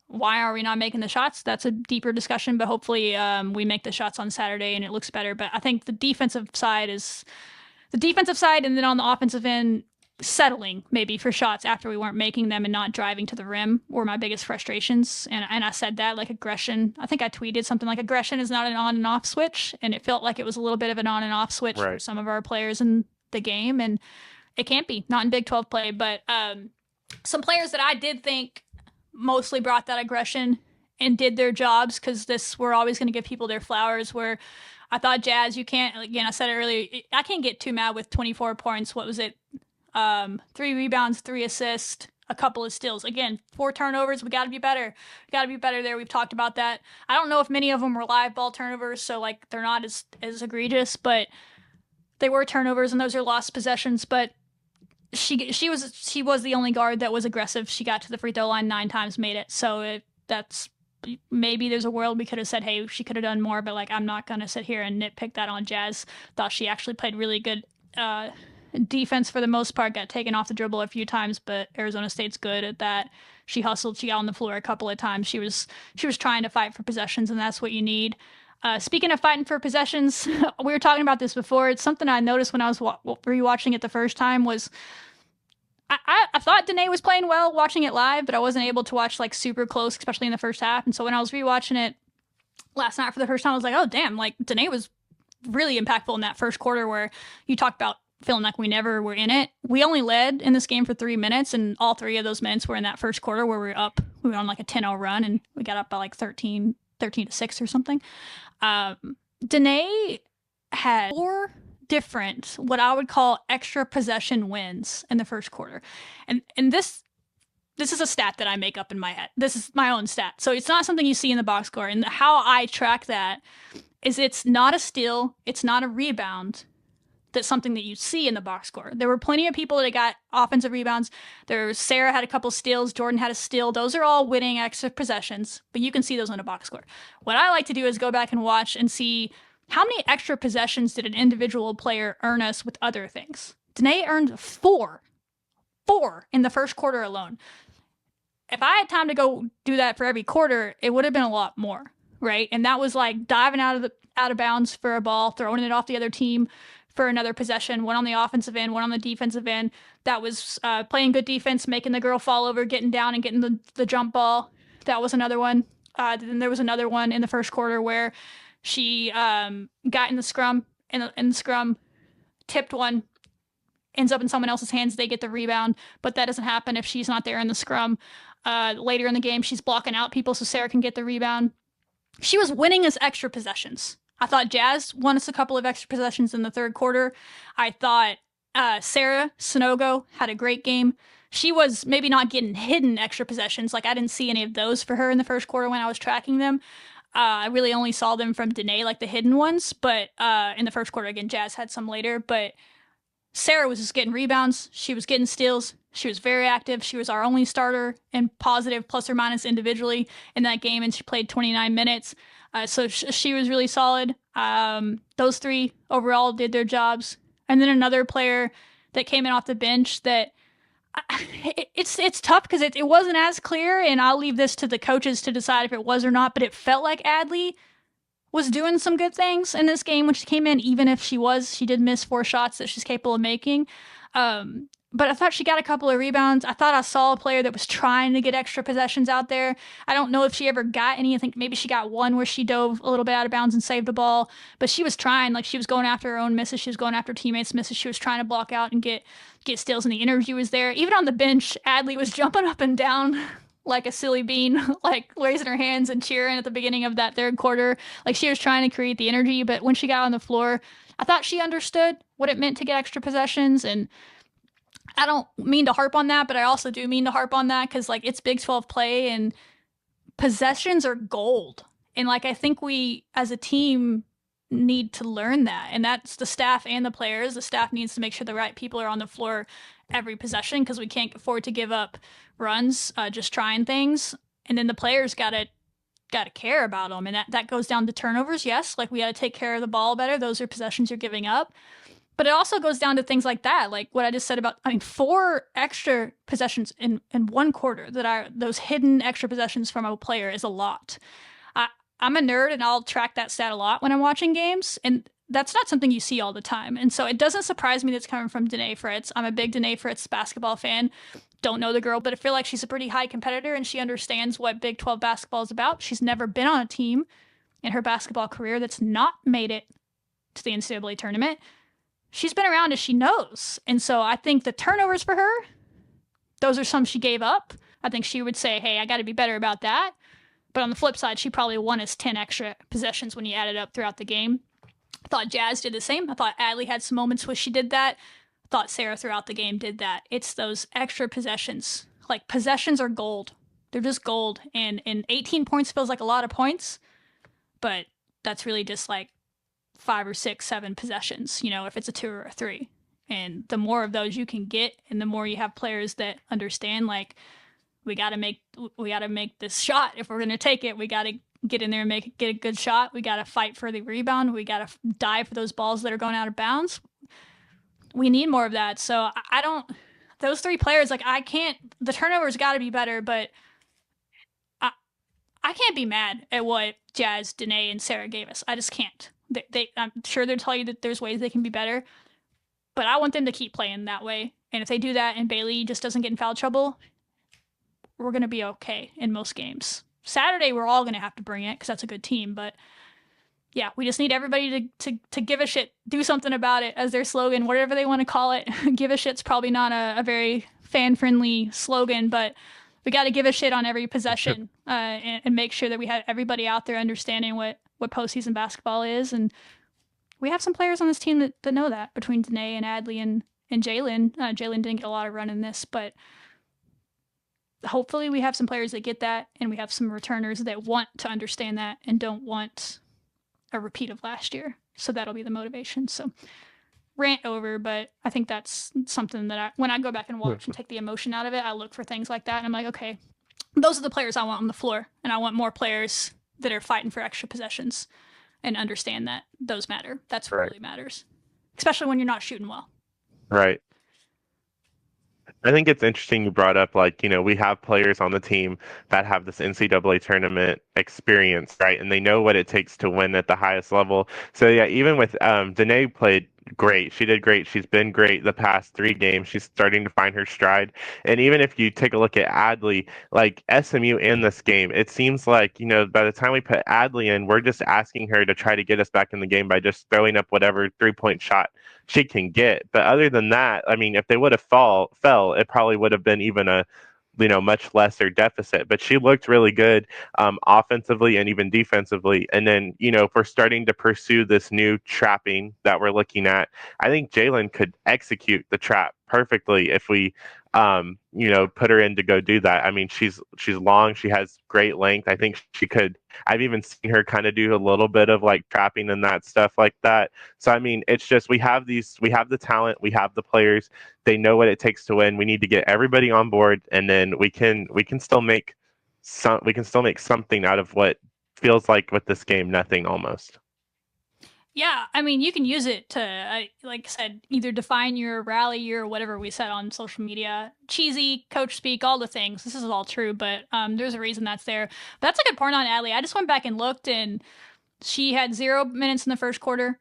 why are we not making the shots? That's a deeper discussion, but hopefully we make the shots on Saturday and it looks better. But I think the defensive side, and then on the offensive end, settling maybe for shots after we weren't making them and not driving to the rim were my biggest frustrations. And I said that, like, aggression. I think I tweeted something like, aggression is not an on and off switch, and it felt like it was a little bit of an on and off switch for some of our players in the game, and it can't be, not in Big 12 play. But some players that I did think mostly brought that aggression and did their jobs, because we're always going to give people their flowers, where I thought Jazz, you can't, again, I said it earlier, I can't get too mad with 24 points. What was it? 3 rebounds, 3 assists, a couple of steals. Again, 4 turnovers. We got to be better. We got to be better there. We've talked about that. I don't know if many of them were live ball turnovers, so like they're not as egregious, but they were turnovers, and those are lost possessions. But she was the only guard that was aggressive. She got to the free throw line 9 times, made it. So that's, maybe there's a world we could have said, hey, she could have done more, but like I'm not gonna sit here and nitpick that on Jazz. Thought she actually played really good defense for the most part. Got taken off the dribble a few times, but Arizona State's good at that. She hustled. She got on the floor a couple of times. She was trying to fight for possessions, and that's what you need. Speaking of fighting for possessions, we were talking about this before. It's something I noticed when I was rewatching it the first time. Was I thought Danae was playing well watching it live, but I wasn't able to watch like super close, especially in the first half. And so when I was rewatching it last night for the first time, I was like, oh damn, like Danae was really impactful in that first quarter, where you talked about feeling like we never were in it. We only led in this game for 3 minutes, and all 3 of those minutes were in that first quarter where we were up. We were on like a 10-0 run, and we got up by like 13 to 6 or something. Danae had 4 different, what I would call extra possession wins in the first quarter. And this this is a stat that I make up in my head. This is my own stat. So it's not something you see in the box score. And how I track that is it's not a steal, it's not a rebound. That's something that you see in the box score. There were plenty of people that got offensive rebounds. Sarah had a couple steals, Jordan had a steal. Those are all winning extra possessions, but you can see those on a box score. What I like to do is go back and watch and see how many extra possessions did an individual player earn us with other things. Danae earned 4 in the first quarter alone. If I had time to go do that for every quarter, it would have been a lot more, right? And that was like diving out of bounds for a ball, throwing it off the other team for another possession, one on the offensive end, one on the defensive end. That was playing good defense, making the girl fall over, getting down and getting the jump ball. That was another one. Then there was another one in the first quarter where she got in the scrum, in the scrum, tipped one, ends up in someone else's hands. They get the rebound, but that doesn't happen if she's not there in the scrum. Later in the game, she's blocking out people so Sarah can get the rebound. She was winning us extra possessions. I thought Jazz won us a couple of extra possessions in the third quarter. I thought Sarah Sonogo had a great game. She was maybe not getting hidden extra possessions. Like, I didn't see any of those for her in the first quarter when I was tracking them. I really only saw them from Danae, like the hidden ones. But in the first quarter, again, Jazz had some later. But Sarah was just getting rebounds. She was getting steals. She was very active. She was our only starter in positive plus or minus individually in that game, and she played 29 minutes. So she was really solid. Those three overall did their jobs. And then another player that came in off the bench that it's tough because it wasn't as clear, and I'll leave this to the coaches to decide if it was or not, but it felt like Adley was doing some good things in this game when she came in, even if she did miss 4 shots that she's capable of making. But I thought she got a couple of rebounds. I thought I saw a player that was trying to get extra possessions out there. I don't know if she ever got any. I think maybe she got one where she dove a little bit out of bounds and saved the ball. But she was trying. Like, she was going after her own misses. She was going after teammates' misses. She was trying to block out and get steals, and the energy was there. Even on the bench, Adley was jumping up and down like a silly bean, like raising her hands and cheering at the beginning of that third quarter. Like, she was trying to create the energy. But when she got on the floor, I thought she understood what it meant to get extra possessions. And I don't mean to harp on that, but I also do mean to harp on that because, like, it's Big 12 play and possessions are gold. And, like, I think we as a team need to learn that. And that's the staff and the players. The staff needs to make sure the right people are on the floor every possession because we can't afford to give up runs just trying things. And then the players got to care about them. And that goes down to turnovers. Yes, like, we got to take care of the ball better. Those are possessions you're giving up. But it also goes down to things like that, like what I just said about, 4 extra possessions in one quarter those hidden extra possessions from a player is a lot. I'm a nerd and I'll track that stat a lot when I'm watching games, and that's not something you see all the time. And so it doesn't surprise me that's coming from Danae Fritz. I'm a big Danae Fritz basketball fan. Don't know the girl, but I feel like she's a pretty high competitor and she understands what Big 12 basketball is about. She's never been on a team in her basketball career that's not made it to the NCAA tournament. She's been around as she knows. And so I think the turnovers for her, those are some she gave up. I think she would say, hey, I got to be better about that. But on the flip side, she probably won us 10 extra possessions when you add it up throughout the game. I thought Jazz did the same. I thought Adley had some moments where she did that. I thought Sarah throughout the game did that. It's those extra possessions. Like, possessions are gold. They're just gold. And 18 points feels like a lot of points, but that's really just like 5 or 6, 7 possessions, if it's a 2 or a 3. And the more of those you can get, and the more you have players that understand, like, we got to make this shot. If we're going to take it, we got to get in there and get a good shot. We got to fight for the rebound. We got to dive for those balls that are going out of bounds. We need more of that. So those 3 players, like, the turnovers got to be better, but I can't be mad at what Jazz, Danae, and Sarah gave us. I just can't. I'm sure they'll tell you that there's ways they can be better, but I want them to keep playing that way. And if they do that and Bailey just doesn't get in foul trouble, we're going to be okay in most games. Saturday, we're all going to have to bring it because that's a good team. But yeah, we just need everybody to give a shit, do something about it as their slogan, whatever they want to call it. Give a shit's probably not a very fan-friendly slogan, but we got to give a shit on every possession and make sure that we have everybody out there understanding what postseason basketball is. And we have some players on this team that know that, between Danae and Adley and Jalen. Jalen didn't get a lot of run in this, but hopefully we have some players that get that, and we have some returners that want to understand that and don't want a repeat of last year. So that'll be the motivation. So rant over, but I think that's something that when I go back and watch and take the emotion out of it, I look for things like that, and I'm like, okay, those are the players I want on the floor, and I want more players that are fighting for extra possessions and understand that those matter. That's what really matters, especially when you're not shooting well. Right. I think it's interesting you brought up, like, we have players on the team that have this NCAA tournament experience, right? And they know what it takes to win at the highest level. So, yeah, even with Danae played great. She did great. She's been great the past 3 games. She's starting to find her stride. And even if you take a look at Adley, like SMU in this game, it seems like, by the time we put Adley in, we're just asking her to try to get us back in the game by just throwing up whatever 3-point shot she can get. But other than that, I mean, if they would have fell, it probably would have been even a much lesser deficit. But she looked really good offensively and even defensively. And then, if we're starting to pursue this new trapping that we're looking at, I think Jalen could execute the trap perfectly if we, put her in to go do that. I mean, she's long. She has great length. I think she could. I've even seen her kind of do a little bit of like trapping and that stuff like that. So I mean, it's just we have the talent, we have the players. They know what it takes to win. We need to get everybody on board, and then we can still make something out of what feels like with this game nothing almost. Yeah, I mean, you can use it to, like I said, either define your rally year or whatever we said on social media. Cheesy, coach speak, all the things. This is all true, but there's a reason that's there. But that's a good point on Adley. I just went back and looked, and she had 0 minutes in the first quarter,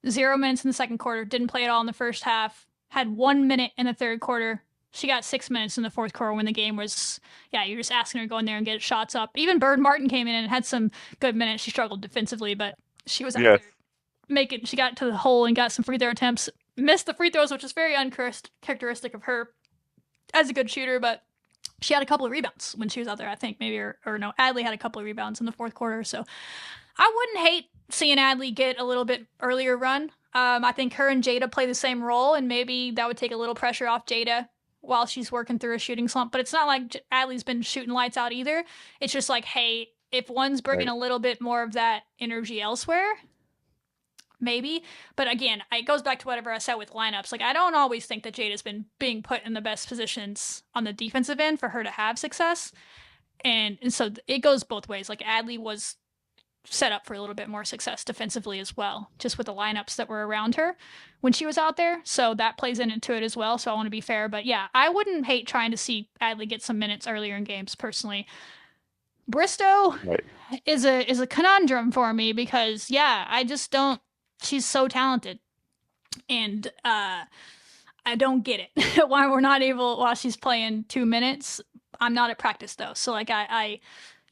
0 minutes in the second quarter, didn't play at all in the first half, had 1 minute in the third quarter. She got 6 minutes in the fourth quarter when the game was, you're just asking her to go in there and get shots up. Even Bird Martin came in and had some good minutes. She struggled defensively, but she was out there she got to the hole and got some free throw attempts, missed the free throws, which is very uncharacteristic of her as a good shooter, but she had a couple of rebounds when she was out there, I think, maybe, or no, Adley had a couple of rebounds in the fourth quarter. So I wouldn't hate seeing Adley get a little bit earlier run. I think her and Jada play the same role, and maybe that would take a little pressure off Jada while she's working through a shooting slump. But it's not like Adley's been shooting lights out either. It's just like, hey, if one's bringing a little bit more of that energy elsewhere, maybe. But again, it goes back to whatever I said with lineups. Like, I don't always think that Jada's been being put in the best positions on the defensive end for her to have success. And so it goes both ways. Like, Adley was set up for a little bit more success defensively as well, just with the lineups that were around her when she was out there. So that plays into it as well. So I want to be fair. But yeah, I wouldn't hate trying to see Adley get some minutes earlier in games personally. Bristow is a conundrum for me because, I just don't. She's so talented, and I don't get it why we're not able, while she's playing 2 minutes. I'm not at practice though, so like I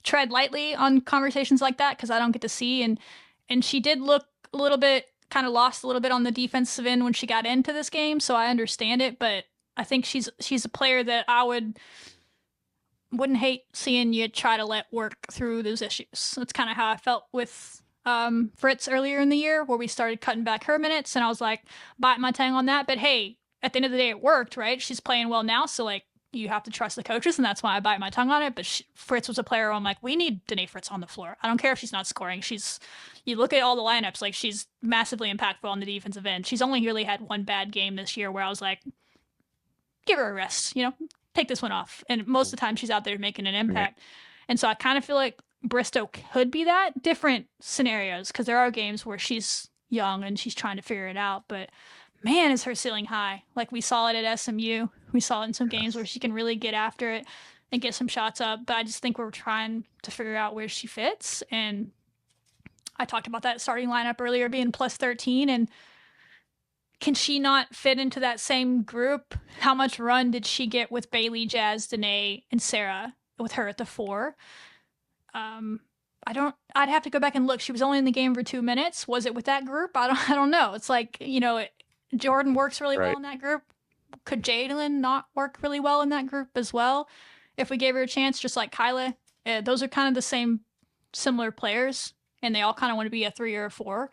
tread lightly on conversations like that because I don't get to see, and she did look a little bit kind of lost a little bit on the defensive end when she got into this game, so I understand it, but I think she's a player that I wouldn't hate seeing you try to let work through those issues. That's kind of how I felt with Fritz earlier in the year, where we started cutting back her minutes, and I was like, biting my tongue on that. But hey, at the end of the day, it worked, right? She's playing well now, so like, you have to trust the coaches, and that's why I bite my tongue on it. But Fritz was a player where I'm like, we need Danae Fritz on the floor. I don't care if she's not scoring. You look at all the lineups, like, she's massively impactful on the defensive end. She's only really had one bad game this year where I was like, give her a rest, take this one off. And most of the time she's out there making an impact. And so I kind of feel like Bristow could be that. Different scenarios, because there are games where she's young and she's trying to figure it out, but man, is her ceiling high. Like, we saw it at SMU. We saw it in some games where she can really get after it and get some shots up, but I just think we're trying to figure out where she fits. And I talked about that starting lineup earlier being plus 13, and can she not fit into that same group? How much run did she get with Bailey, Jazz, Danae, and Sarah with her at the 4? I'd have to go back and look. She was only in the game for 2 minutes. Was it with that group? I don't know. It's like, Jordan works really well in that group. Could Jalen not work really well in that group as well if we gave her a chance, just like Kyla? Those are kind of the similar players, and they all kind of want to be a 3 or a 4.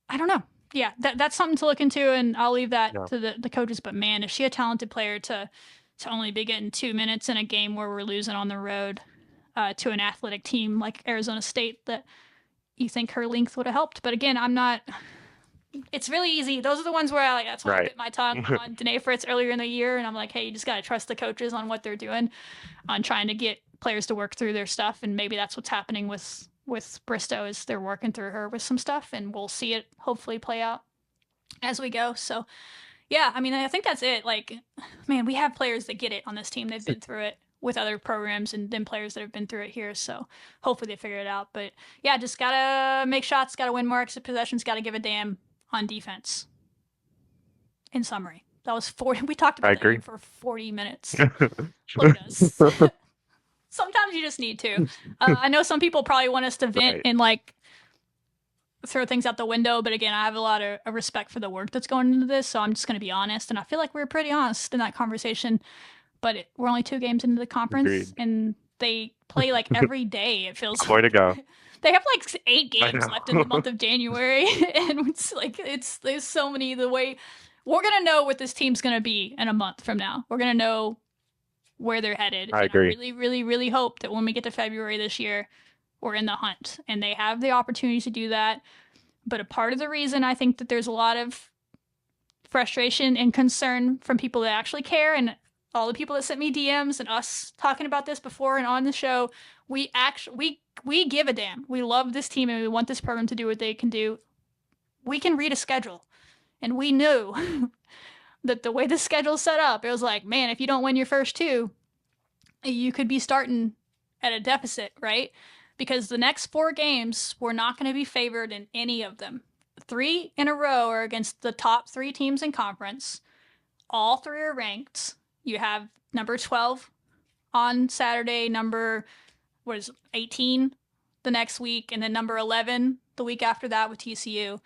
I don't know. Yeah, that's something to look into, and I'll leave that to the coaches. But man, is she a talented player to to only be getting 2 minutes in a game where we're losing on the road to an athletic team like Arizona State that you think her length would have helped. But again, I'm not. It's really easy. Those are the ones where that's why I Right. bit my tongue on Danae Fritz earlier in the year, and I'm like, hey, you just gotta trust the coaches on what they're doing, on trying to get players to work through their stuff, and maybe that's what's happening with Bristow is they're working through her with some stuff, and we'll see it hopefully play out as we go. So yeah, I mean, I think that's it. Like, man, we have players that get it on this team. They've been through it with other programs and then players that have been through it here. So hopefully they figure it out. But yeah, just gotta make shots, gotta win more exit possessions, gotta give a damn on defense. In summary, that was 40. We talked I about that agree. game for 40 minutes. Look at us. Sometimes you just need to. I know some people probably want us to vent Right. and like throw things out the window, but again, I have a lot of respect for the work that's going into this, so I'm just going to be honest, and I feel like we were pretty honest in that conversation. But we're only 2 games into the conference, Agreed. and they play like every day. It feels More to go. they have like 8 I games know. left in the month of January, and it's like there's so many. The way we're gonna know what this team's gonna be in a month from now. We're gonna know where they're headed. I And I agree. really, really, really hope that when we get to February this year, we're in the hunt, and they have the opportunity to do that. But a part of the reason I think that there's a lot of frustration and concern from people that actually care, and all the people that sent me DMs and us talking about this before and on the show, we give a damn. We love this team and we want this program to do what they can do. We can read a schedule, and we knew that the way the schedule's set up, it was like, man, if you don't win your first 2, you could be starting at a deficit, right? Because the next 4 games, we're not going to be favored in any of them. 3 in a row are against the top 3 teams in conference. All 3 are ranked. You have number 12 on Saturday, number 18 the next week, and then number 11 the week after that with TCU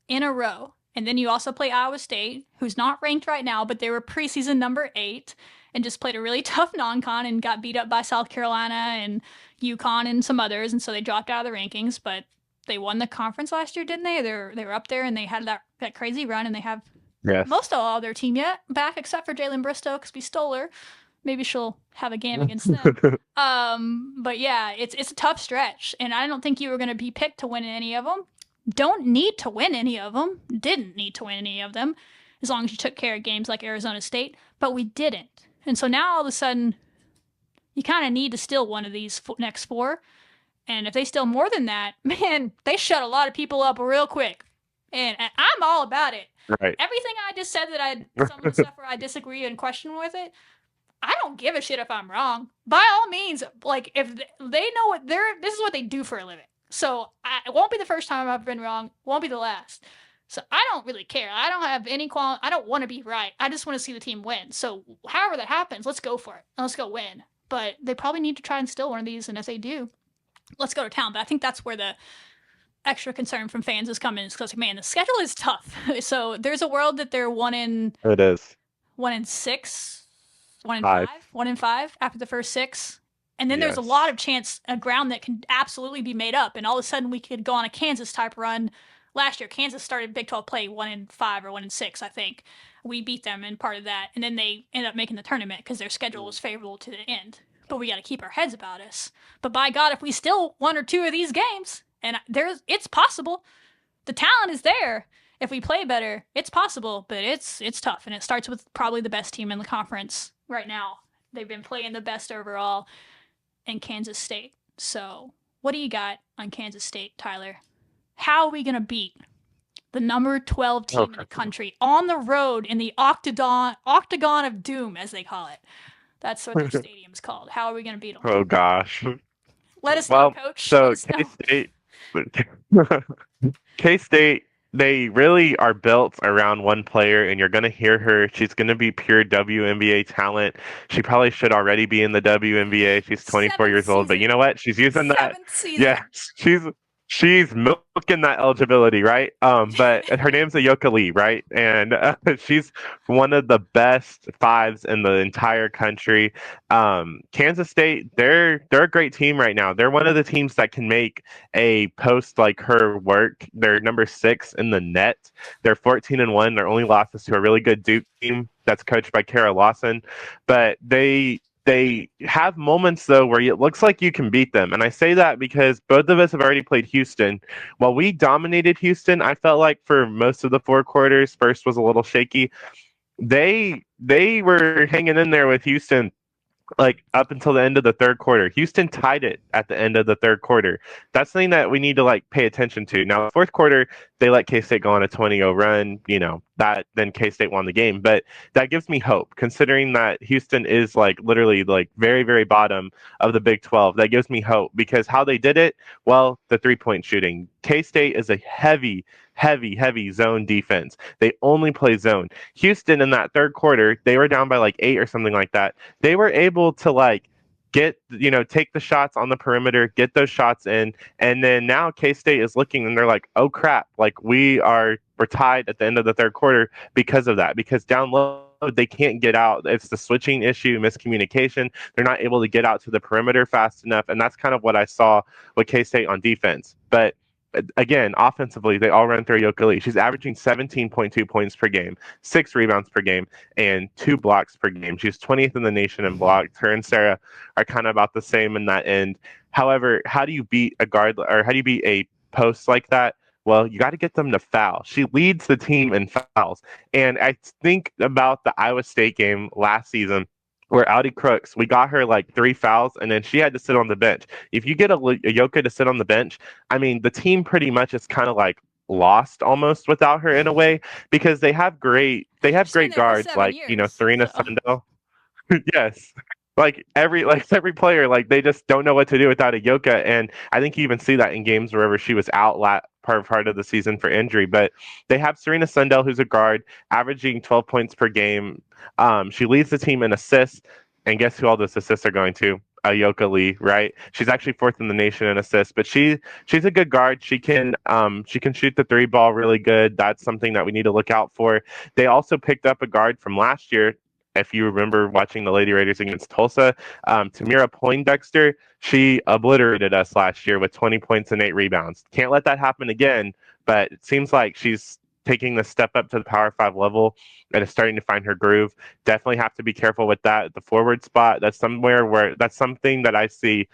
in a row. And then you also play Iowa State, who's not ranked right now, but they were preseason number 8 and just played a really tough non-con and got beat up by South Carolina and UConn and some others, and so they dropped out of the rankings. But they won the conference last year, didn't they? They were up there, and they had that crazy run, and they have Yes. most of all their team yet back, except for Jalen Bristow, because we stole her. Maybe she'll have a game against them. But yeah, it's a tough stretch, and I don't think you were going to be picked to win any of them. Don't need to win any of them. Didn't need to win any of them, as long as you took care of games like Arizona State. But we didn't, and so now all of a sudden, you kind of need to steal one of these next 4. And if they steal more than that, man, they shut a lot of people up real quick. And I'm all about it. Right. Everything I just said some of the stuff where I disagree and question with it, I don't give a shit if I'm wrong. By all means, like, if they know what this is what they do for a living. So it won't be the first time I've been wrong. Won't be the last. So I don't really care. I don't have any I don't want to be right. I just want to see the team win. So however that happens, let's go for it. Let's go win. But they probably need to try and steal one of these. And if they do, let's go to town. But I think that's where the extra concern from fans is coming, is because, man, the schedule is tough. So there's a world that they're 1 in It is. 1 in 6, 1 in 5. 1 in 5 after the first 6. And then there's a Yes. lot of chance, a ground that can absolutely be made up. And all of a sudden we could go on a Kansas type run. Last year, Kansas started Big 12 play 1 in 5 or 1 in 6, I think. We beat them in part of that. And then they ended up making the tournament because their schedule was favorable to the end. But we got to keep our heads about us. But by God, if we steal 1 or 2 of these games, and it's possible. The talent is there. If we play better, it's possible, but it's tough. And it starts with probably the best team in the conference right now. They've been playing the best overall in Kansas State. So what do you got on Kansas State, Tyler? How are we going to beat the number 12 team in the country on the road in the Octagon of Doom, as they call it? That's what their stadium's called. How are we going to beat them? Oh gosh. Let us know, Coach. So K-State, they really are built around one player, and you're going to hear her. She's going to be pure WNBA talent. She probably should already be in the WNBA. She's 24 years old, but you know what? She's using that. Yeah, She's milking that eligibility, right? But her name's Ayoka Lee, right? And she's one of the best fives in the entire country. Kansas State, they're a great team right now. They're one of the teams that can make a post like her work. They're number 6 in the net. They're 14-1. Their only loss is to a really good Duke team that's coached by Kara Lawson, but they have moments though where it looks like you can beat them. And I say that because both of us have already played Houston. While we dominated Houston, I felt like for most of the 4 quarters, first was a little shaky. They were hanging in there with Houston like up until the end of the 3rd quarter. Houston tied it at the end of the 3rd quarter. That's something that we need to like pay attention to. Now, the 4th quarter, they let K State go on a 20-0 run. That then K State won the game. But that gives me hope, considering that Houston is like literally like very, very bottom of the Big 12. That gives me hope because how they did it, well, the 3-point shooting. K State is a heavy, heavy, heavy zone defense. They only play zone. Houston in that 3rd quarter, they were down by like 8 or something like that. They were able to like take the shots on the perimeter, get those shots in, and then now K-State is looking and they're like, oh crap, like we're tied at the end of the 3rd quarter because of that. Because down low they can't get out. It's the switching issue, miscommunication. They're not able to get out to the perimeter fast enough, and that's kind of what I saw with K-State on defense. But again, offensively, they all run through Ayoka Lee. She's averaging 17.2 points per game, 6 rebounds per game, and 2 blocks per game. She's 20th in the nation in blocks. Her and Sarah are kind of about the same in that end. However, how do you beat a guard or how do you beat a post like that? Well, you got to get them to foul. She leads the team in fouls. And I think about the Iowa State game last season where Audi Crooks, we got her like 3 fouls and then she had to sit on the bench. If you get a Yoka to sit on the bench, I mean, the team pretty much is kind of like lost almost without her in a way because She's been great there for guards seven like, years. Serena So Sundell. Yes. Every player, like they just don't know what to do without a Yoka. And I think you even see that in games wherever she was out part of the season for injury. But they have Serena Sundell, who's a guard, averaging 12 points per game. She leads the team in assists. And guess who all those assists are going to? Ayoka Lee, right? She's actually 4th in the nation in assists, but she's a good guard. She can shoot the 3 ball really good. That's something that we need to look out for. They also picked up a guard from last year, if you remember watching the Lady Raiders against Tulsa, Tamira Poindexter, she obliterated us last year with 20 points and 8 rebounds. Can't let that happen again, but it seems like she's taking the step up to the Power 5 level and is starting to find her groove. Definitely have to be careful with that. The forward spot, that's something that I see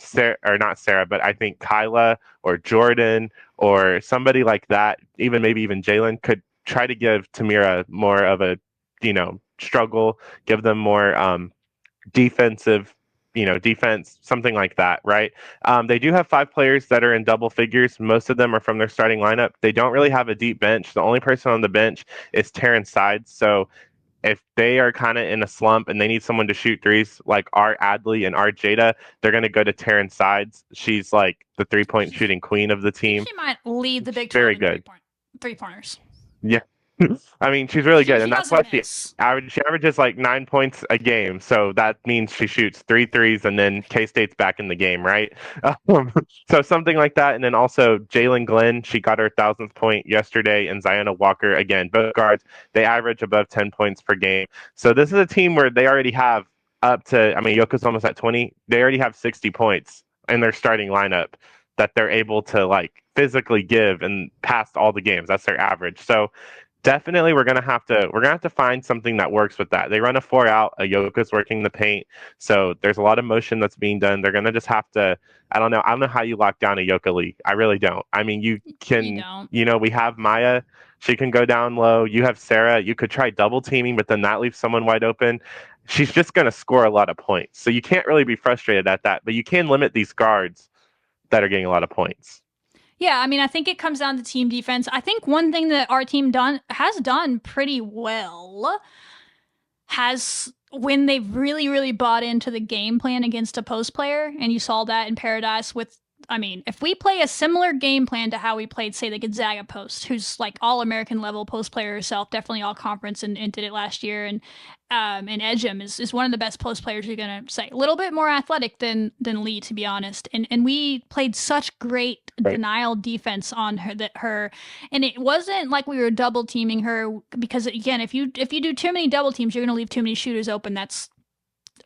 Sarah, or not Sarah, but I think Kyla or Jordan or somebody like that, maybe even Jalen could try to give Tamira more of a struggle, give them more defensive, defense, something like that, right? They do have 5 players that are in double figures. Most of them are from their starting lineup. They don't really have a deep bench. The only person on the bench is Terrence Sides. So if they are kind of in a slump and they need someone to shoot threes like our Adley and our Jada, they're going to go to Terrence Sides. She's like the 3-point shooting queen of the I think team. she might lead the Big 12 Very in good. three pointers. Yeah. I mean, she's really good, She and that's doesn't why miss. she averages like 9 points a game. So that means she shoots 3 threes, and then K State's back in the game, right? Um, so something like that, and then also Jalen Glenn, she got her 1,000th point yesterday, and Ziona Walker again, both guards, they average above 10 points per game. So this is a team where they already have up to, I mean, Yoko's almost at 20. They already have 60 points in their starting lineup that they're able to like physically give and past all the games. That's their average. So definitely we're gonna have to find something that works with that. They run a 4 out, Ayoka's working the paint, so there's a lot of motion that's being done. They're gonna just have to, I don't know how you lock down Ayoka Lee. I really don't. I mean, you You can, don't. we have Maya, she can go down low. You have Sarah, you could try double teaming, but then that leaves someone wide open. She's just gonna score a lot of points. So you can't really be frustrated at that, but you can limit these guards that are getting a lot of points. Yeah, I mean, I think it comes down to team defense. I think one thing that our team has done pretty well has when they've really, really bought into the game plan against a post player, and you saw that in Paradise with. I mean, if we play a similar game plan to how we played, say, the Gonzaga post, who's like all American level post player herself, definitely all conference and did it last year, and Edgem is one of the best post players you're gonna say. A little bit more athletic than Lee, to be honest. And we played such great Right. denial defense on her, and it wasn't like we were double teaming her, because again, if you do too many double teams, you're going to leave too many shooters open. That's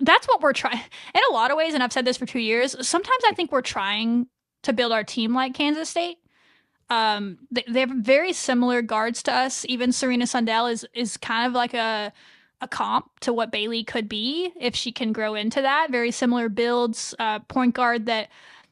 what we're trying in a lot of ways, and I've said this for 2 years. Sometimes I think we're trying to build our team like Kansas State. They have very similar guards to us. Even Serena Sundell is kind of like a comp to what Bailey could be if she can grow into that. Very similar builds. Point guard that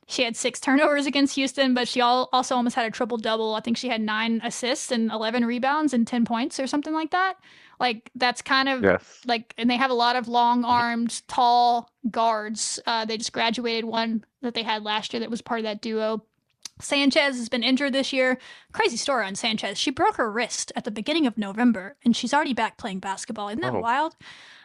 she had 6 turnovers against Houston, but she also almost had a triple double. I think she had 9 assists and 11 rebounds and 10 points or something like that. Like that's kind of Yes. like, and they have a lot of long-armed, tall guards. They just graduated one that they had last year that was part of that duo. Sanchez has been injured this year. Crazy story on Sanchez. She broke her wrist at the beginning of November, and she's already back playing basketball. Isn't that wild?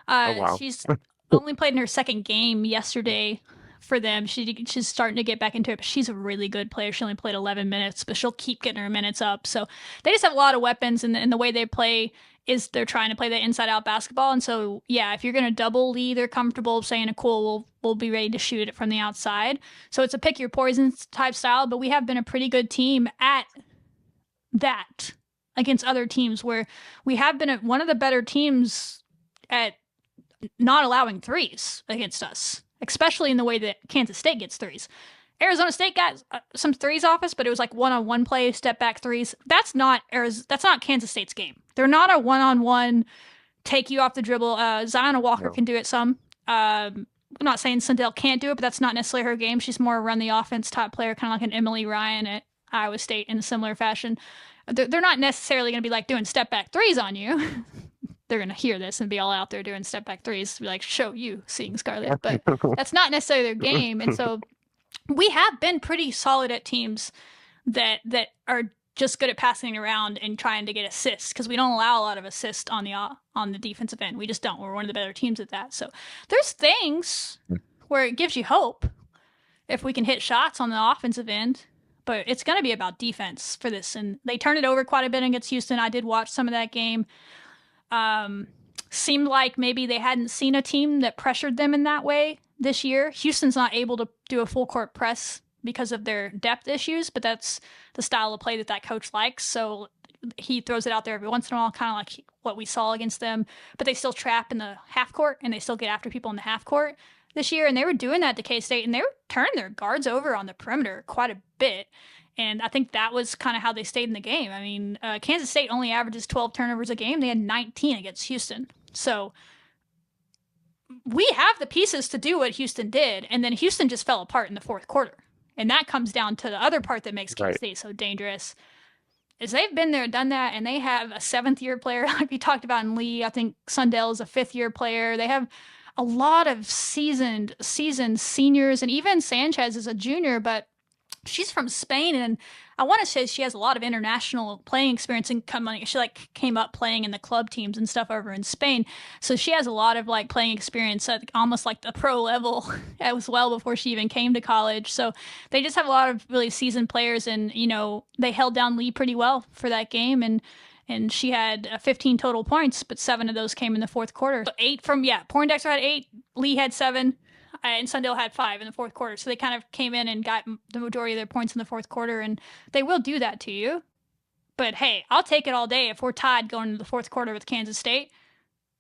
Oh, wow. She's only played in her second game yesterday for them. She's starting to get back into it, but she's a really good player. She only played 11 minutes, but she'll keep getting her minutes up. So they just have a lot of weapons, and the way they play is they're trying to play that inside-out basketball. And so, yeah, if you're going to double Lee, they're comfortable saying, cool, we'll be ready to shoot it from the outside. So it's a pick your poison type style, but we have been a pretty good team at that against other teams, where we have been one of the better teams at not allowing threes against us, especially in the way that Kansas State gets threes. Arizona State got some threes off us, but it was like one-on-one play, step back threes. That's not Kansas State's game. They're not a one-on-one take you off the dribble. Zion Walker can do it some. I'm not saying Sundell can't do it, but that's not necessarily her game. She's more a run the offense type player, kind of like an Emily Ryan at Iowa State in a similar fashion. They're not necessarily going to be like doing step back threes on you. They're going to hear this and be all out there doing step back threes, be like, show you seeing Scarlett. But that's not necessarily their game. And so we have been pretty solid at teams that are just good at passing around and trying to get assists, because we don't allow a lot of assists on the defensive end. We just don't. We're one of the better teams at that. So there's things where it gives you hope if we can hit shots on the offensive end, but it's going to be about defense for this. And they turned it over quite a bit against Houston. I did watch some of that game. Seemed like maybe they hadn't seen a team that pressured them in that way this year. Houston's not able to do a full court press because of their depth issues, but that's the style of play that coach likes. So he throws it out there every once in a while, kind of like what we saw against them, but they still trap in the half court and they still get after people in the half court this year. And they were doing that to K-State, and they were turning their guards over on the perimeter quite a bit. And I think that was kind of how they stayed in the game. I mean, Kansas State only averages 12 turnovers a game. They had 19 against Houston. So we have the pieces to do what Houston did, and then Houston just fell apart in the fourth quarter. And that comes down to the other part that makes Kansas State so dangerous, is they've been there, done that, and they have a 7th-year player, like we talked about in Lee. I think Sundell is a 5th-year player. They have a lot of seasoned seniors, and even Sanchez is a junior, but she's from Spain, and I want to say she has a lot of international playing experience, and she came up playing in the club teams and stuff over in Spain. So she has a lot of playing experience at almost like the pro level as well before she even came to college. So they just have a lot of really seasoned players, and they held down Lee pretty well for that game, and she had 15 total points, but 7 of those came in the fourth quarter. So 8 from Poindexter had 8, Lee had 7. And Sundell had 5 in the fourth quarter. So they kind of came in and got the majority of their points in the fourth quarter, and they will do that to you. But hey, I'll take it all day if we're tied going into the fourth quarter with Kansas State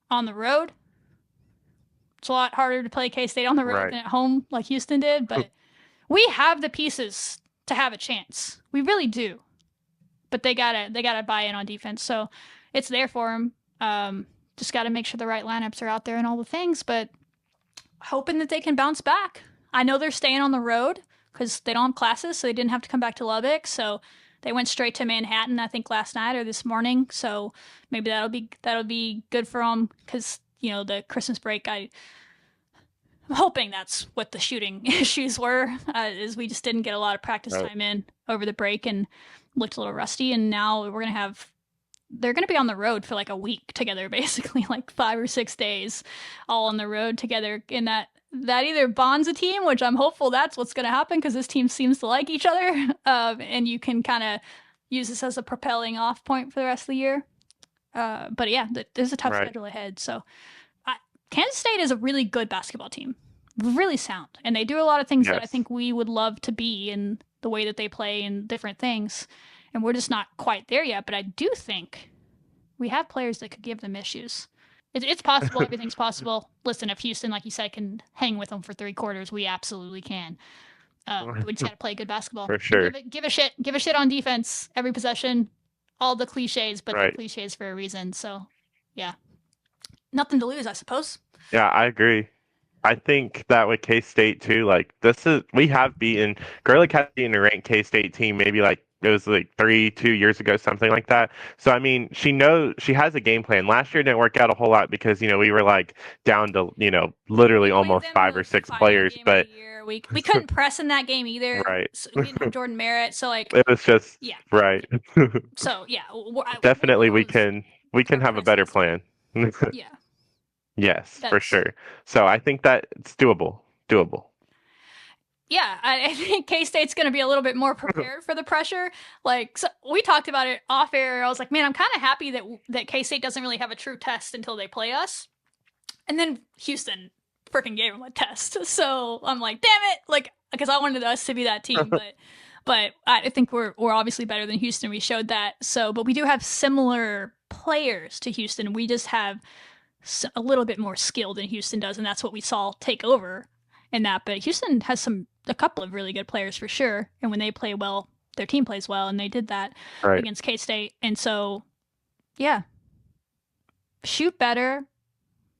on the road. It's a lot harder to play K-State on the road than at home like Houston did, but we have the pieces to have a chance. We really do. But they gotta buy in on defense. So it's there for them. Just got to make sure the right lineups are out there and all the things, but hoping that they can bounce back. I know they're staying on the road because they don't have classes, so they didn't have to come back to Lubbock. So they went straight to Manhattan, I think, last night or this morning. So maybe that'll be good for them, because the Christmas break. I'm hoping that's what the shooting issues were. Is we just didn't get a lot of practice time in over the break and looked a little rusty. And now they're going to be on the road for like a week together, basically, like 5 or 6 days all on the road together. And that either bonds a team, which I'm hopeful that's what's going to happen, because this team seems to like each other. And you can kind of use this as a propelling off point for the rest of the year. But yeah, there's a tough schedule ahead. So Kansas State is a really good basketball team, really sound. And they do a lot of things that I think we would love to be. And the way that they play and different things. And we're just not quite there yet. But I do think we have players that could give them issues. It's possible. Everything's possible. Listen, if Houston, like you said, can hang with them for 3 quarters, we absolutely can. But we just got to play good basketball. For sure. Give a shit on defense every possession. All the cliches, but Right. they're cliches for a reason. So, yeah, nothing to lose, I suppose. Yeah, I agree. I think that with K-State too, like we have beaten Garlic has beaten a ranked K-State team maybe like it was like 2 years ago, something like that. So I mean, she has a game plan. Last year didn't work out a whole lot because we were like down to literally almost 5 or 6 players, but we couldn't press in that game either. Right. So we didn't have Jordan Merritt, so like it was just right. So yeah, definitely we can have a better plan. Yeah. Yes, for sure. So I think that it's doable. Yeah, I think K-State's going to be a little bit more prepared for the pressure. Like, so we talked about it off air. I was like, man, I'm kind of happy that K-State doesn't really have a true test until they play us. And then Houston freaking gave them a test. So I'm like, damn it, like, because I wanted us to be that team, but I think we're obviously better than Houston. We showed that. So, but we do have similar players to Houston. We just have a little bit more skill than Houston does, and that's what we saw take over in that. But Houston has a couple of really good players for sure, and when they play well, their team plays well, and they did that against K-State. And so, yeah, shoot better,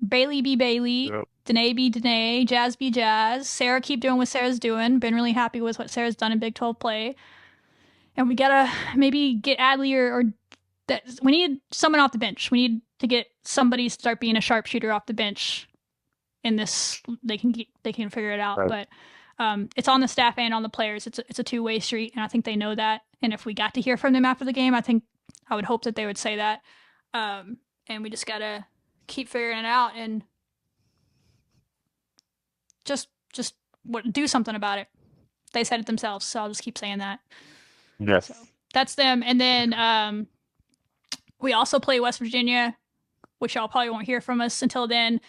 Bailey be Bailey, Danae be Danae, Jazz be Jazz, Sarah keep doing what Sarah's doing. Been really happy with what Sarah's done in Big 12 play, and we gotta maybe get Adley or that. We need someone off the bench. We need to get somebody to start being a sharpshooter off the bench. In this, they can figure it out, but it's on the staff and on the players. It's a two-way street, and I think they know that. And if we got to hear from them after the game, I would hope that they would say that. And we just gotta keep figuring it out and just do something about it. They said it themselves, so I'll just keep saying that. Yes, so that's them. And then we also play West Virginia, which y'all probably won't hear from us until then.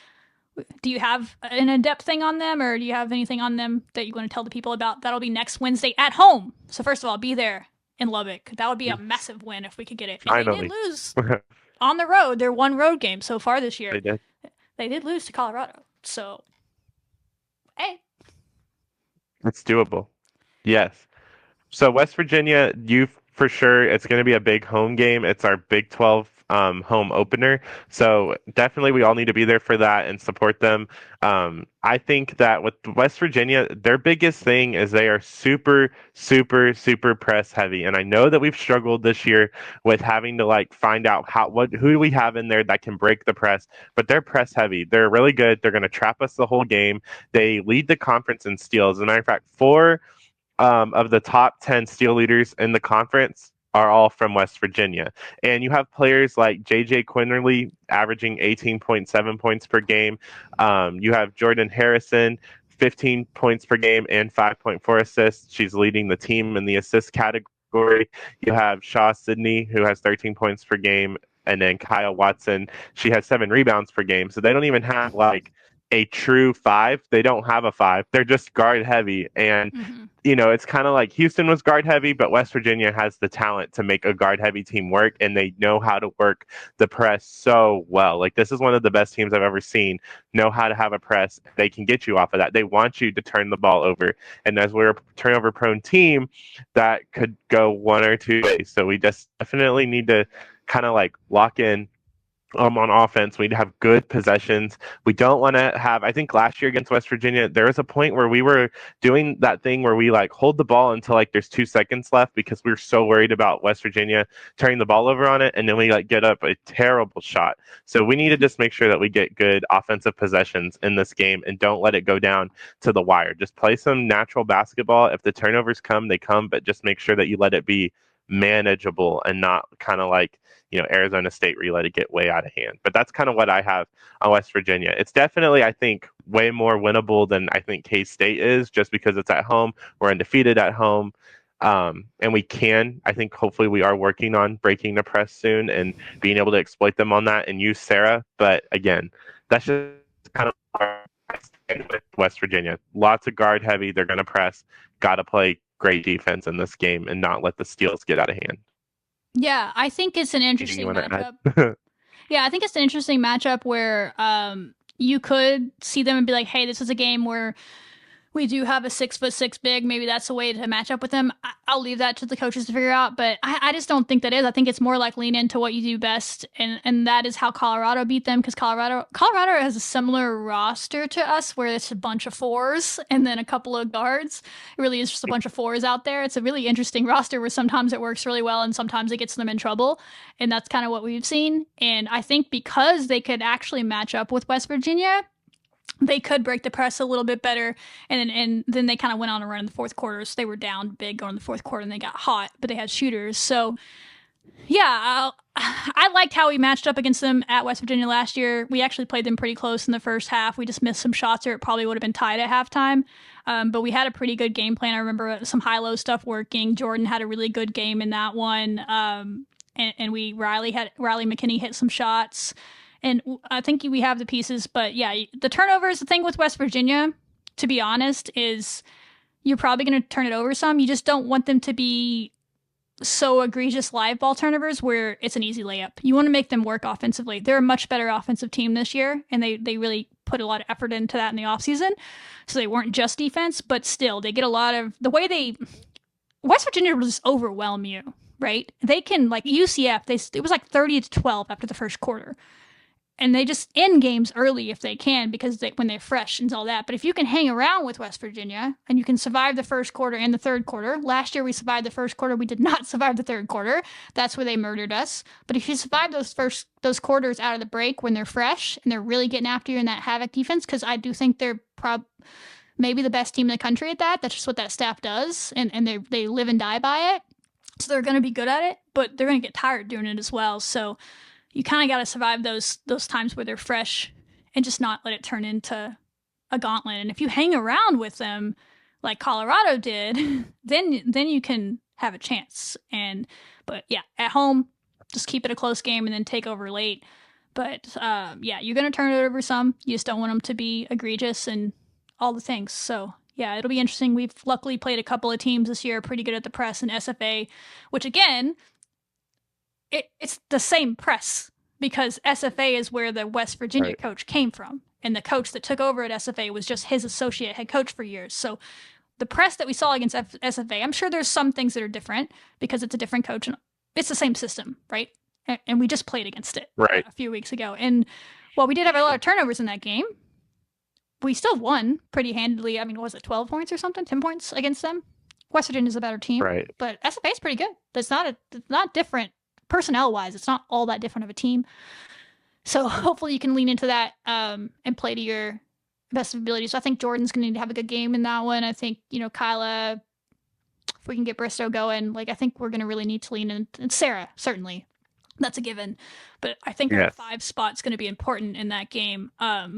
Do you have an in-depth thing on them, or do you have anything on them that you want to tell the people about? That'll be next Wednesday at home. So first of all, be there in Lubbock. That would be a massive win if we could get it. And they did lose on the road. Their one road game so far this year. They did lose to Colorado. So, hey. It's doable. Yes. So West Virginia, for sure, it's going to be a big home game. It's our Big 12 home opener. So definitely we all need to be there for that and support them. I think that with West Virginia, their biggest thing is they are super, super, super press heavy. And I know that we've struggled this year with having to like find out who do we have in there that can break the press, but they're press heavy. They're really good. They're going to trap us the whole game. They lead the conference in steals. As a matter of fact, 4 of the top 10 steal leaders in the conference are all from West Virginia. And you have players like J.J. Quinterly averaging 18.7 points per game. You have Jordan Harrison, 15 points per game and 5.4 assists. She's leading the team in the assist category. You have Shaw Sidney, who has 13 points per game. And then Kyle Watson, she has 7 rebounds per game. So they don't even have like a true 5. They don't have a 5. They're just guard heavy. And, it's kind of like Houston was guard heavy, but West Virginia has the talent to make a guard heavy team work. And they know how to work the press so well. Like, this is one of the best teams I've ever seen know how to have a press. They can get you off of that. They want you to turn the ball over. And as we're a turnover prone team, that could go one or two ways. So we just definitely need to kind of like lock in on offense. We need to have good possessions. We don't want to have, I think last year against West Virginia, there was a point where we were doing that thing where we like hold the ball until like there's 2 seconds left because we were so worried about West Virginia turning the ball over on it. And then we like get up a terrible shot. So we need to just make sure that we get good offensive possessions in this game and don't let it go down to the wire. Just play some natural basketball. If the turnovers come, they come, but just make sure that you let it be manageable and not kind of like, Arizona State where you let it get way out of hand. But that's kind of what I have on West Virginia. It's definitely, I think, way more winnable than I think K-State is just because it's at home. We're undefeated at home. And we can, I think, hopefully we are working on breaking the press soon and being able to exploit them on that and use Sarah. But again, that's just kind of with West Virginia. Lots of guard heavy. They're going to press. Got to play great defense in this game and not let the steals get out of hand. Yeah, I think it's an Anything interesting you want to matchup. add? Yeah, I think it's an interesting matchup where you could see them and be like, hey, this is a game where we do have a 6'6" big. Maybe that's a way to match up with them. I'll leave that to the coaches to figure out, but I just don't think that is. I think it's more like lean into what you do best, and that is how Colorado beat them, because Colorado has a similar roster to us where it's a bunch of fours and then a couple of guards. It really is just a bunch of fours out there. It's a really interesting roster where sometimes it works really well and sometimes it gets them in trouble, and that's kind of what we've seen. And I think because they could actually match up with West Virginia, they could break the press a little bit better, and then they kind of went on a run in the fourth quarter. So they were down big going in the fourth quarter, and they got hot, but they had shooters. So yeah, I liked how we matched up against them at West Virginia last year. We actually played them pretty close in the first half. We just missed some shots, or it probably would have been tied at halftime. But we had a pretty good game plan. I remember some high-low stuff working. Jordan had a really good game in that one, and Riley McKinney hit some shots. And I think we have the pieces, but yeah, the turnovers, the thing with West Virginia, to be honest, is you're probably going to turn it over some. You just don't want them to be so egregious live ball turnovers where it's an easy layup. You want to make them work offensively. They're a much better offensive team this year, and they really put a lot of effort into that in the offseason. So they weren't just defense, but still, they get a lot of the way West Virginia will just overwhelm you, right? They can, like UCF, it was like 30-12 after the first quarter. And they just end games early if they can, because when they're fresh and all that. But if you can hang around with West Virginia and you can survive the first quarter and the third quarter. Last year we survived the first quarter. We did not survive the third quarter. That's where they murdered us. But if you survive those quarters out of the break when they're fresh and they're really getting after you in that havoc defense, because I do think they're maybe the best team in the country at that. That's just what that staff does, and they live and die by it. So they're going to be good at it, but they're going to get tired doing it as well. So you kind of got to survive those times where they're fresh and just not let it turn into a gauntlet. And if you hang around with them like Colorado did, then you can have a chance. But yeah, at home, just keep it a close game and then take over late. But yeah, you're going to turn it over some. You just don't want them to be egregious and all the things. So yeah, it'll be interesting. We've luckily played a couple of teams this year pretty good at the press and SFA, which again, it's the same press, because SFA is where the West Virginia coach came from. And the coach that took over at SFA was just his associate head coach for years. So the press that we saw against SFA, I'm sure there's some things that are different because it's a different coach and it's the same system, right? And we just played against it a few weeks ago. And while we did have a lot of turnovers in that game, we still won pretty handily. I mean, was it 12 points or something? 10 points against them? West Virginia's a better team. Right. But SFA is pretty good. It's not different. Personnel-wise, it's not all that different of a team. So hopefully you can lean into that and play to your best abilities. So I think Jordan's going to need to have a good game in that one. I think, Kyla, if we can get Bristow going, I think we're going to really need to lean in. And Sarah, certainly. That's a given. But I think our 5 spot's going to be important in that game. A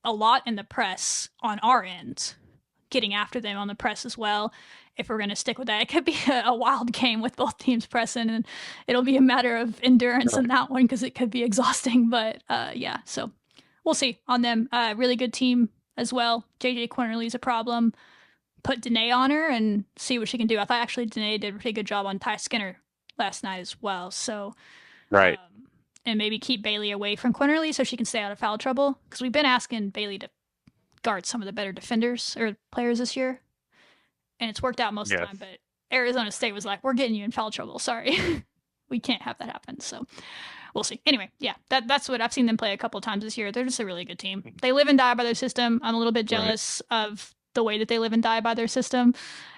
lot in the press on our end, getting after them on the press as well. If we're going to stick with that, it could be a wild game with both teams pressing, and it'll be a matter of endurance in that one because it could be exhausting. But yeah, so we'll see on them. Really good team as well. JJ Quinterly's a problem. Put Danae on her and see what she can do. I thought actually Danae did a pretty good job on Ty Skinner last night as well. So and maybe keep Bailey away from Quinterly so she can stay out of foul trouble, because we've been asking Bailey to guard some of the better defenders or players this year. And it's worked out most of the time, but Arizona State was like, we're getting you in foul trouble. Sorry. We can't have that happen. So we'll see. Anyway, yeah, that's what I've seen them play a couple of times this year. They're just a really good team. They live and die by their system. I'm a little bit jealous of the way that they live and die by their system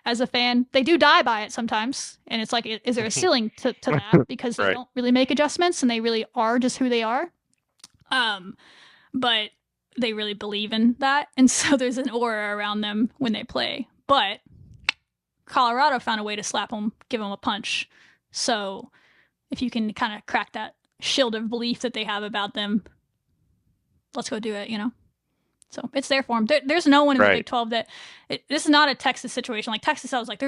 as a fan. They do die by it sometimes. And it's like, is there a ceiling to that? Because they don't really make adjustments and they really are just who they are. But they really believe in that. And so there's an aura around them when they play. But Colorado found a way to slap them, give them a punch. So if you can kind of crack that shield of belief that they have about them, let's go do it, So it's there for them. There's no one in the Big 12 that this is not a Texas situation. Like Texas, I was like,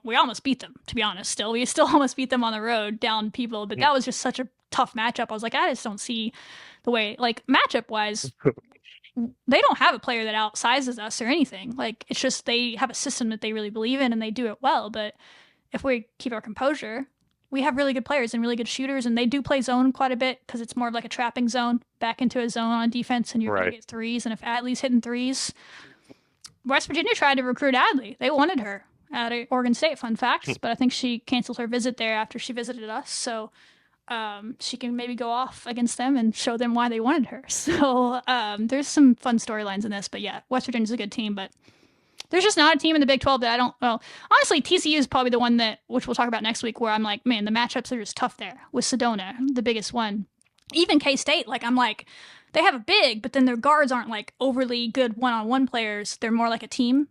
we almost beat them, to be honest. We still almost beat them on the road, down people. But that was just such a tough matchup. I was like, I just don't see the way, like, matchup wise, they don't have a player that outsizes us or anything. Like, it's just they have a system that they really believe in and they do it well. But if we keep our composure, we have really good players and really good shooters, and they do play zone quite a bit because it's more of like a trapping zone, back into a zone on defense, and you're going to get threes. And if Adley's hitting threes, West Virginia tried to recruit Adley. They wanted her at Oregon State, fun facts, but I think she canceled her visit there after she visited us. So she can maybe go off against them and show them why they wanted her. So there's some fun storylines in this. But yeah, West Virginia's a good team, but there's just not a team in the Big 12 that I don't. Well, honestly, TCU is probably the one that, which we'll talk about next week, where I'm like, man, the matchups are just tough there with Sedona, the biggest one. Even K-State, like, I'm like, they have a big, but then their guards aren't like overly good one-on-one players. They're more like a team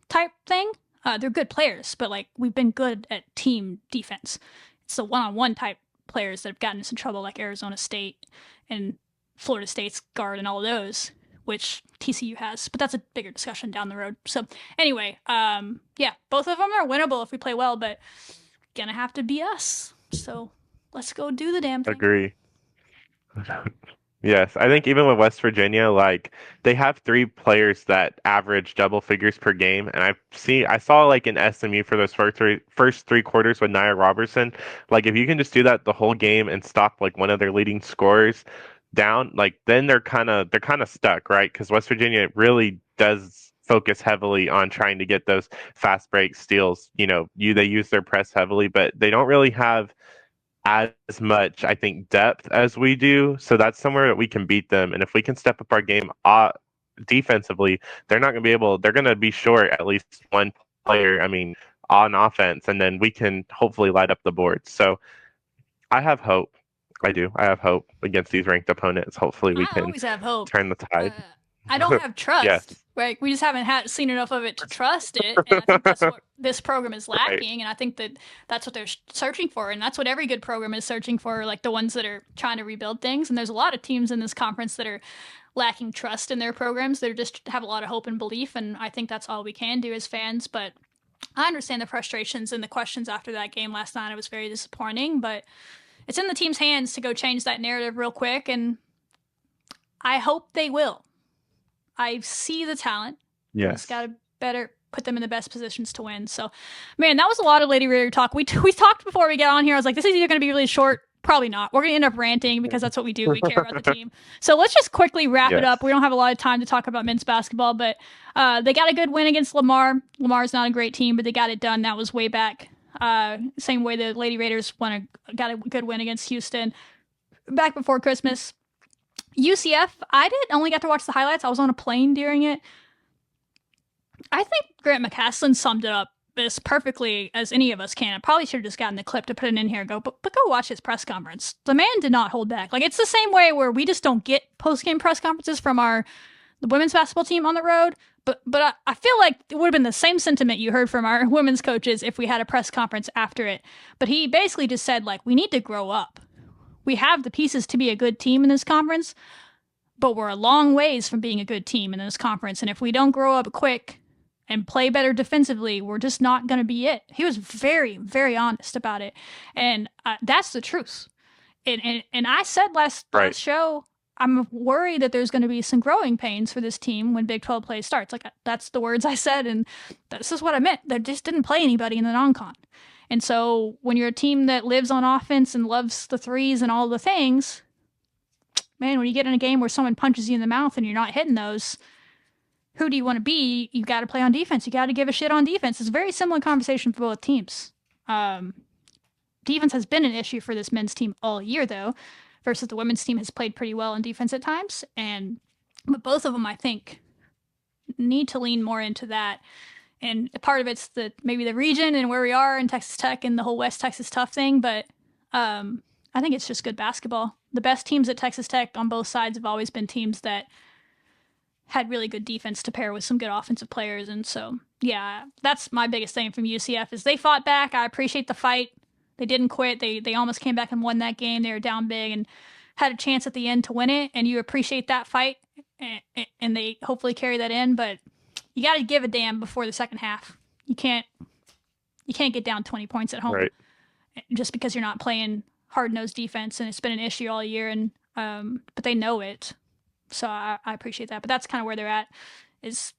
type thing. They're good players, but like, we've been good at team defense. It's the one-on-one type players that have gotten us in trouble, like Arizona State and Florida State's guard and all of those, which TCU has, but that's a bigger discussion down the road. So anyway, yeah, both of them are winnable if we play well, but gonna have to be us. So let's go do the damn thing. Agree. Yes, I think even with West Virginia, like, they have 3 players that average double figures per game, and I saw like in SMU for those first three quarters with Nia Robertson, like, if you can just do that the whole game and stop like one of their leading scorers down, like, then they're kind of stuck, right? Because West Virginia really does focus heavily on trying to get those fast break steals. They use their press heavily, but they don't really have as much, I think, depth as we do. So that's somewhere that we can beat them. And if we can step up our game defensively, they're not going to be able, they're going to be short at least one player, on offense, and then we can hopefully light up the board. So I have hope. I do. I have hope against these ranked opponents. Hopefully we can always have hope. Turn the tide. I don't have trust. Yes. Right? We just haven't seen enough of it to trust it. And I think that's what this program is lacking. Right. And I think that's what they're searching for. And that's what every good program is searching for, like the ones that are trying to rebuild things. And there's a lot of teams in this conference that are lacking trust in their programs. They just have a lot of hope and belief. And I think that's all we can do as fans. But I understand the frustrations and the questions after that game last night. It was very disappointing. But it's in the team's hands to go change that narrative real quick. And I hope they will. I see the talent. Yes. Just got to better put them in the best positions to win. So, man, that was a lot of Lady Raider talk. We talked before we get on here. I was like, this is either going to be really short. Probably not. We're going to end up ranting because that's what we do. We care about the team. So let's just quickly wrap it up. We don't have a lot of time to talk about men's basketball, but they got a good win against Lamar. Lamar's not a great team, but they got it done. That was way back. Same way the Lady Raiders got a good win against Houston back before Christmas. UCF, I only got to watch the highlights. I was on a plane during it. I think Grant McCaslin summed it up as perfectly as any of us can. I probably should have just gotten the clip to put it in here and go, but go watch his press conference. The man did not hold back. Like, it's the same way where we just don't get post-game press conferences from the women's basketball team on the road. But I feel like it would have been the same sentiment you heard from our women's coaches if we had a press conference after it. But he basically just said, like, we need to grow up. We have the pieces to be a good team in this conference, but we're a long ways from being a good team in this conference. And if we don't grow up quick and play better defensively, we're just not going to be it. He was very, very honest about it. And that's the truth. And I said last show, I'm worried that there's going to be some growing pains for this team when Big 12 play starts. Like, that's the words I said, and this is what I meant. They just didn't play anybody in the non-con. And so when you're a team that lives on offense and loves the threes and all the things, man, when you get in a game where someone punches you in the mouth and you're not hitting those, who do you want to be? You got to play on defense. You got to give a shit on defense. It's a very similar conversation for both teams. Defense has been an issue for this men's team all year, though, versus the women's team has played pretty well on defense at times. But both of them, I think, need to lean more into that. And part of it's maybe the region and where we are in Texas Tech and the whole West Texas tough thing. But I think it's just good basketball. The best teams at Texas Tech on both sides have always been teams that had really good defense to pair with some good offensive players. And so, yeah, that's my biggest thing from UCF is they fought back. I appreciate the fight. They didn't quit. They almost came back and won that game. They were down big and had a chance at the end to win it. And you appreciate that fight. And they hopefully carry that in. But you got to give a damn before the second half. You can't get down 20 points at home just because you're not playing hard-nosed defense, and it's been an issue all year. And but they know it, so I appreciate that. But that's kind of where they're at. Is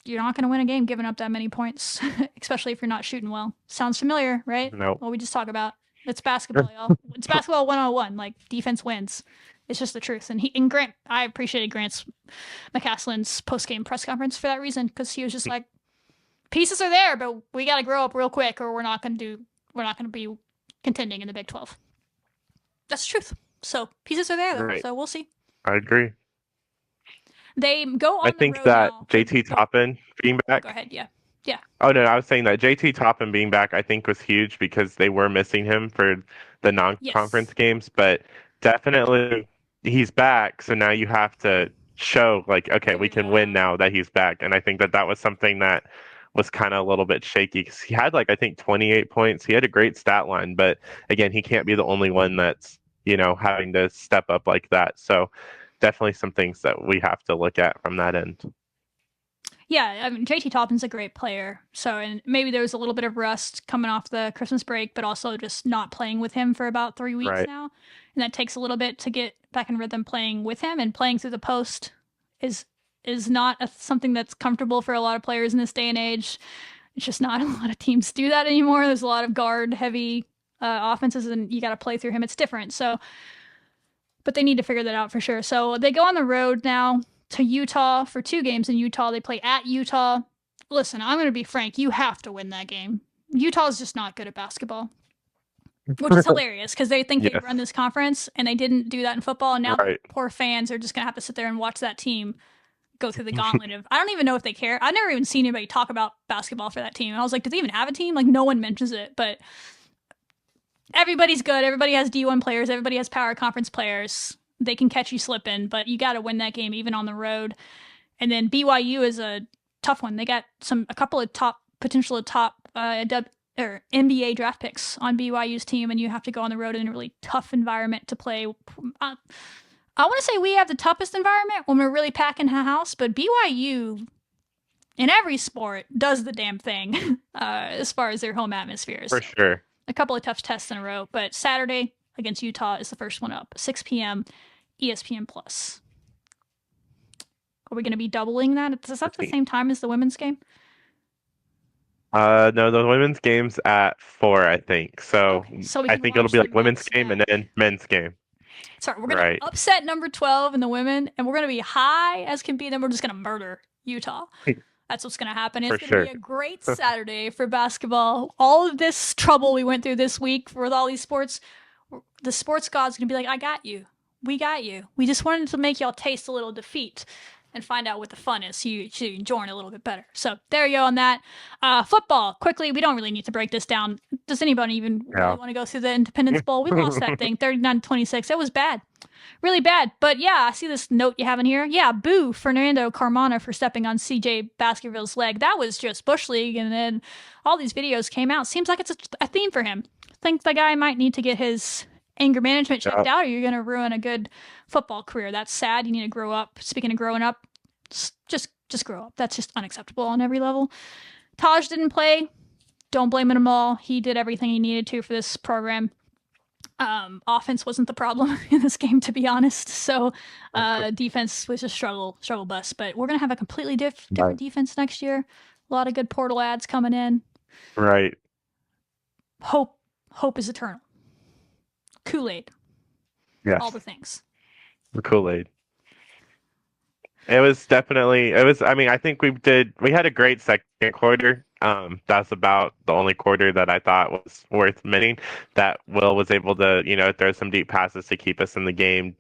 you're not going to win a game giving up that many points, especially if you're not shooting well. Sounds familiar, right? No. What we just talked about. It's basketball, y'all. It's basketball 101. Like, defense wins. It's just the truth. And Grant, I appreciated Grant's McCaslin's post-game press conference for that reason, because he was just like, pieces are there, but we got to grow up real quick, or we're not going to be contending in the Big 12. That's the truth. So pieces are there, though. Right. So we'll see. I agree. They go on I the think road that now. JT Toppin being back. Go ahead. Yeah. Oh no, I was saying that JT Toppin being back, I think was huge because they were missing him for the non-conference Yes. games, but definitely he's back. So now you have to show like, okay, we Figure can that win out. now that he's back. And I think that that was something that was kind of a little bit shaky because he had like I think 28 points. He had a great stat line, but again, he can't be the only one that's having to step up like that. So definitely some things that we have to look at from that end. Yeah, I mean, JT Toppin's a great player. So, and maybe there was a little bit of rust coming off the Christmas break, but also just not playing with him for about 3 weeks Right. now. And that takes a little bit to get back in rhythm playing with him, and playing through the post is not something that's comfortable for a lot of players in this day and age. It's just not a lot of teams do that anymore. There's a lot of guard heavy offenses, and you got to play through him. It's different. So, but they need to figure that out for sure. So they go on the road now to Utah for 2 games in Utah. They play at Utah. Listen, I'm going to be frank. You have to win that game. Utah's just not good at basketball, which is hilarious because they think they Yes. run this conference, and they didn't do that in football. And now Right. poor fans are just going to have to sit there and watch that team go through the gauntlet of, I don't even know if they care. I've never even seen anybody talk about basketball for that team. And I was like, do they even have a team? Like, no one mentions it, but everybody's good. Everybody has D1 players. Everybody has power conference players. They can catch you slipping, but you got to win that game even on the road. And then BYU is a tough one. They got a couple of potential top NBA draft picks on BYU's team, and you have to go on the road in a really tough environment to play. I want to say we have the toughest environment when we're really packing a house, but BYU in every sport does the damn thing as far as their home atmospheres. For sure. A couple of tough tests in a row, but Saturday against Utah is the first one up, 6 p.m. ESPN Plus. Are we going to be doubling that? Is that the same time as the women's game? No, the women's game's at 4, I think. So Okay, so we I can think it'll watch be the like women's next game and match. then men's game. Sorry, we're going to upset number 12 in the women, and we're going to be high as can be. Then we're just going to murder Utah. That's what's going to happen. It's going to be a great Saturday for basketball. All of this trouble we went through this week with all these sports, the sports god's going to be like, I got you. We got you. We just wanted to make y'all taste a little defeat and find out what the fun is so you enjoy it a little bit better. So there you go on that. Football, quickly, we don't really need to break this down. Does anybody even really want to go through the Independence Bowl? We lost that thing, 39-26. It was bad. Really bad. But yeah, I see this note you have in here. Yeah, boo Fernando Carmona for stepping on CJ Baskerville's leg. That was just Bush League, and then all these videos came out. Seems like it's a theme for him. I think the guy might need to get his anger management checked out, or you're going to ruin a good football career. That's sad. You need to grow up. Speaking of growing up, just grow up. That's just unacceptable on every level. Taj didn't play. Don't blame him at all. He did everything he needed to for this program. Offense wasn't the problem in this game, to be honest. So defense was a struggle bus. But we're going to have a completely different defense next year. A lot of good portal ads coming in. Right. Hope is eternal. Kool-Aid. Yes. All the things. The Kool-Aid. I mean, I think we had a great second quarter. That's about the only quarter that I thought was worth mentioning, that Will was able to, throw some deep passes to keep us in the game.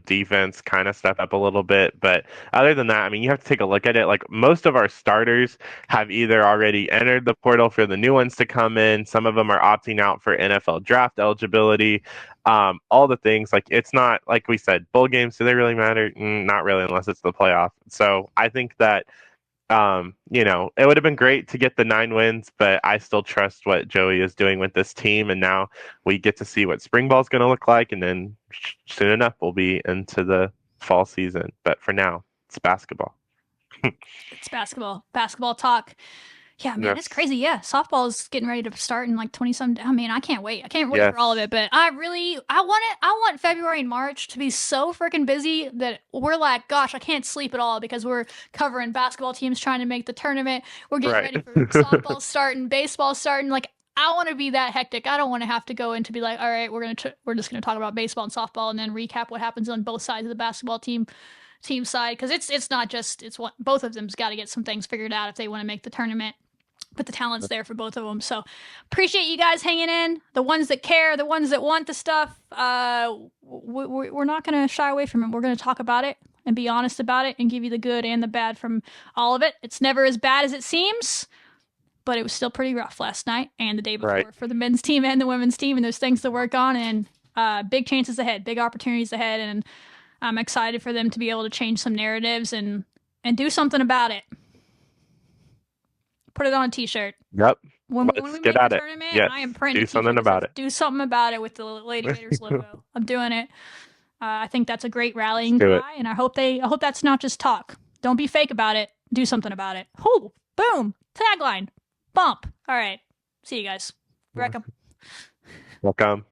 Defense kind of stepped up a little bit, but other than that, I mean, you have to take a look at it. Like, most of our starters have either already entered the portal for the new ones to come in. Some of them are opting out for NFL draft eligibility. All the things, like, it's not, like we said, bowl games, do they really matter? Not really, unless it's the playoff. So I think that it would have been great to get the 9 wins, but I still trust what Joey is doing with this team. And now we get to see what spring ball is going to look like. And then soon enough, we'll be into the fall season. But for now, it's basketball. It's basketball. Basketball talk. Yeah, man, it's Yes. crazy. Yeah, softball is getting ready to start in like 20 some. I mean, I can't wait. I can't wait for all of Yes. it, but I want it. I want February and March to be so freaking busy that we're like, gosh, I can't sleep at all because we're covering basketball teams trying to make the tournament. We're getting Right. ready for softball starting, baseball starting. Like, I want to be that hectic. I don't want to have to go in to be like, all right, we're just gonna talk about baseball and softball and then recap what happens on both sides of the basketball team side because it's not just it's what both of them's got to get some things figured out if they want to make the tournament, but the talent's there for both of them. So appreciate you guys hanging in. The ones that care, the ones that want the stuff. We're not going to shy away from it. We're going to talk about it and be honest about it and give you the good and the bad from all of it. It's never as bad as it seems, but it was still pretty rough last night and the day Right. before for the men's team and the women's team. And there's things to work on and big chances ahead, big opportunities ahead. And I'm excited for them to be able to change some narratives and do something about it. Put it on a t-shirt. Yep. When Let's we get make the at it. tournament, Yes. I am printing Do a t-shirt something that says about it. "Do something about it" with the Lady Gators logo. I'm doing it. I think that's a great Let's rallying do it. cry, and I hope that's not just talk. Don't be fake about it. Do something about it. Oh, boom! Tagline. Bump. All right. See you guys. Wreck 'em. Welcome.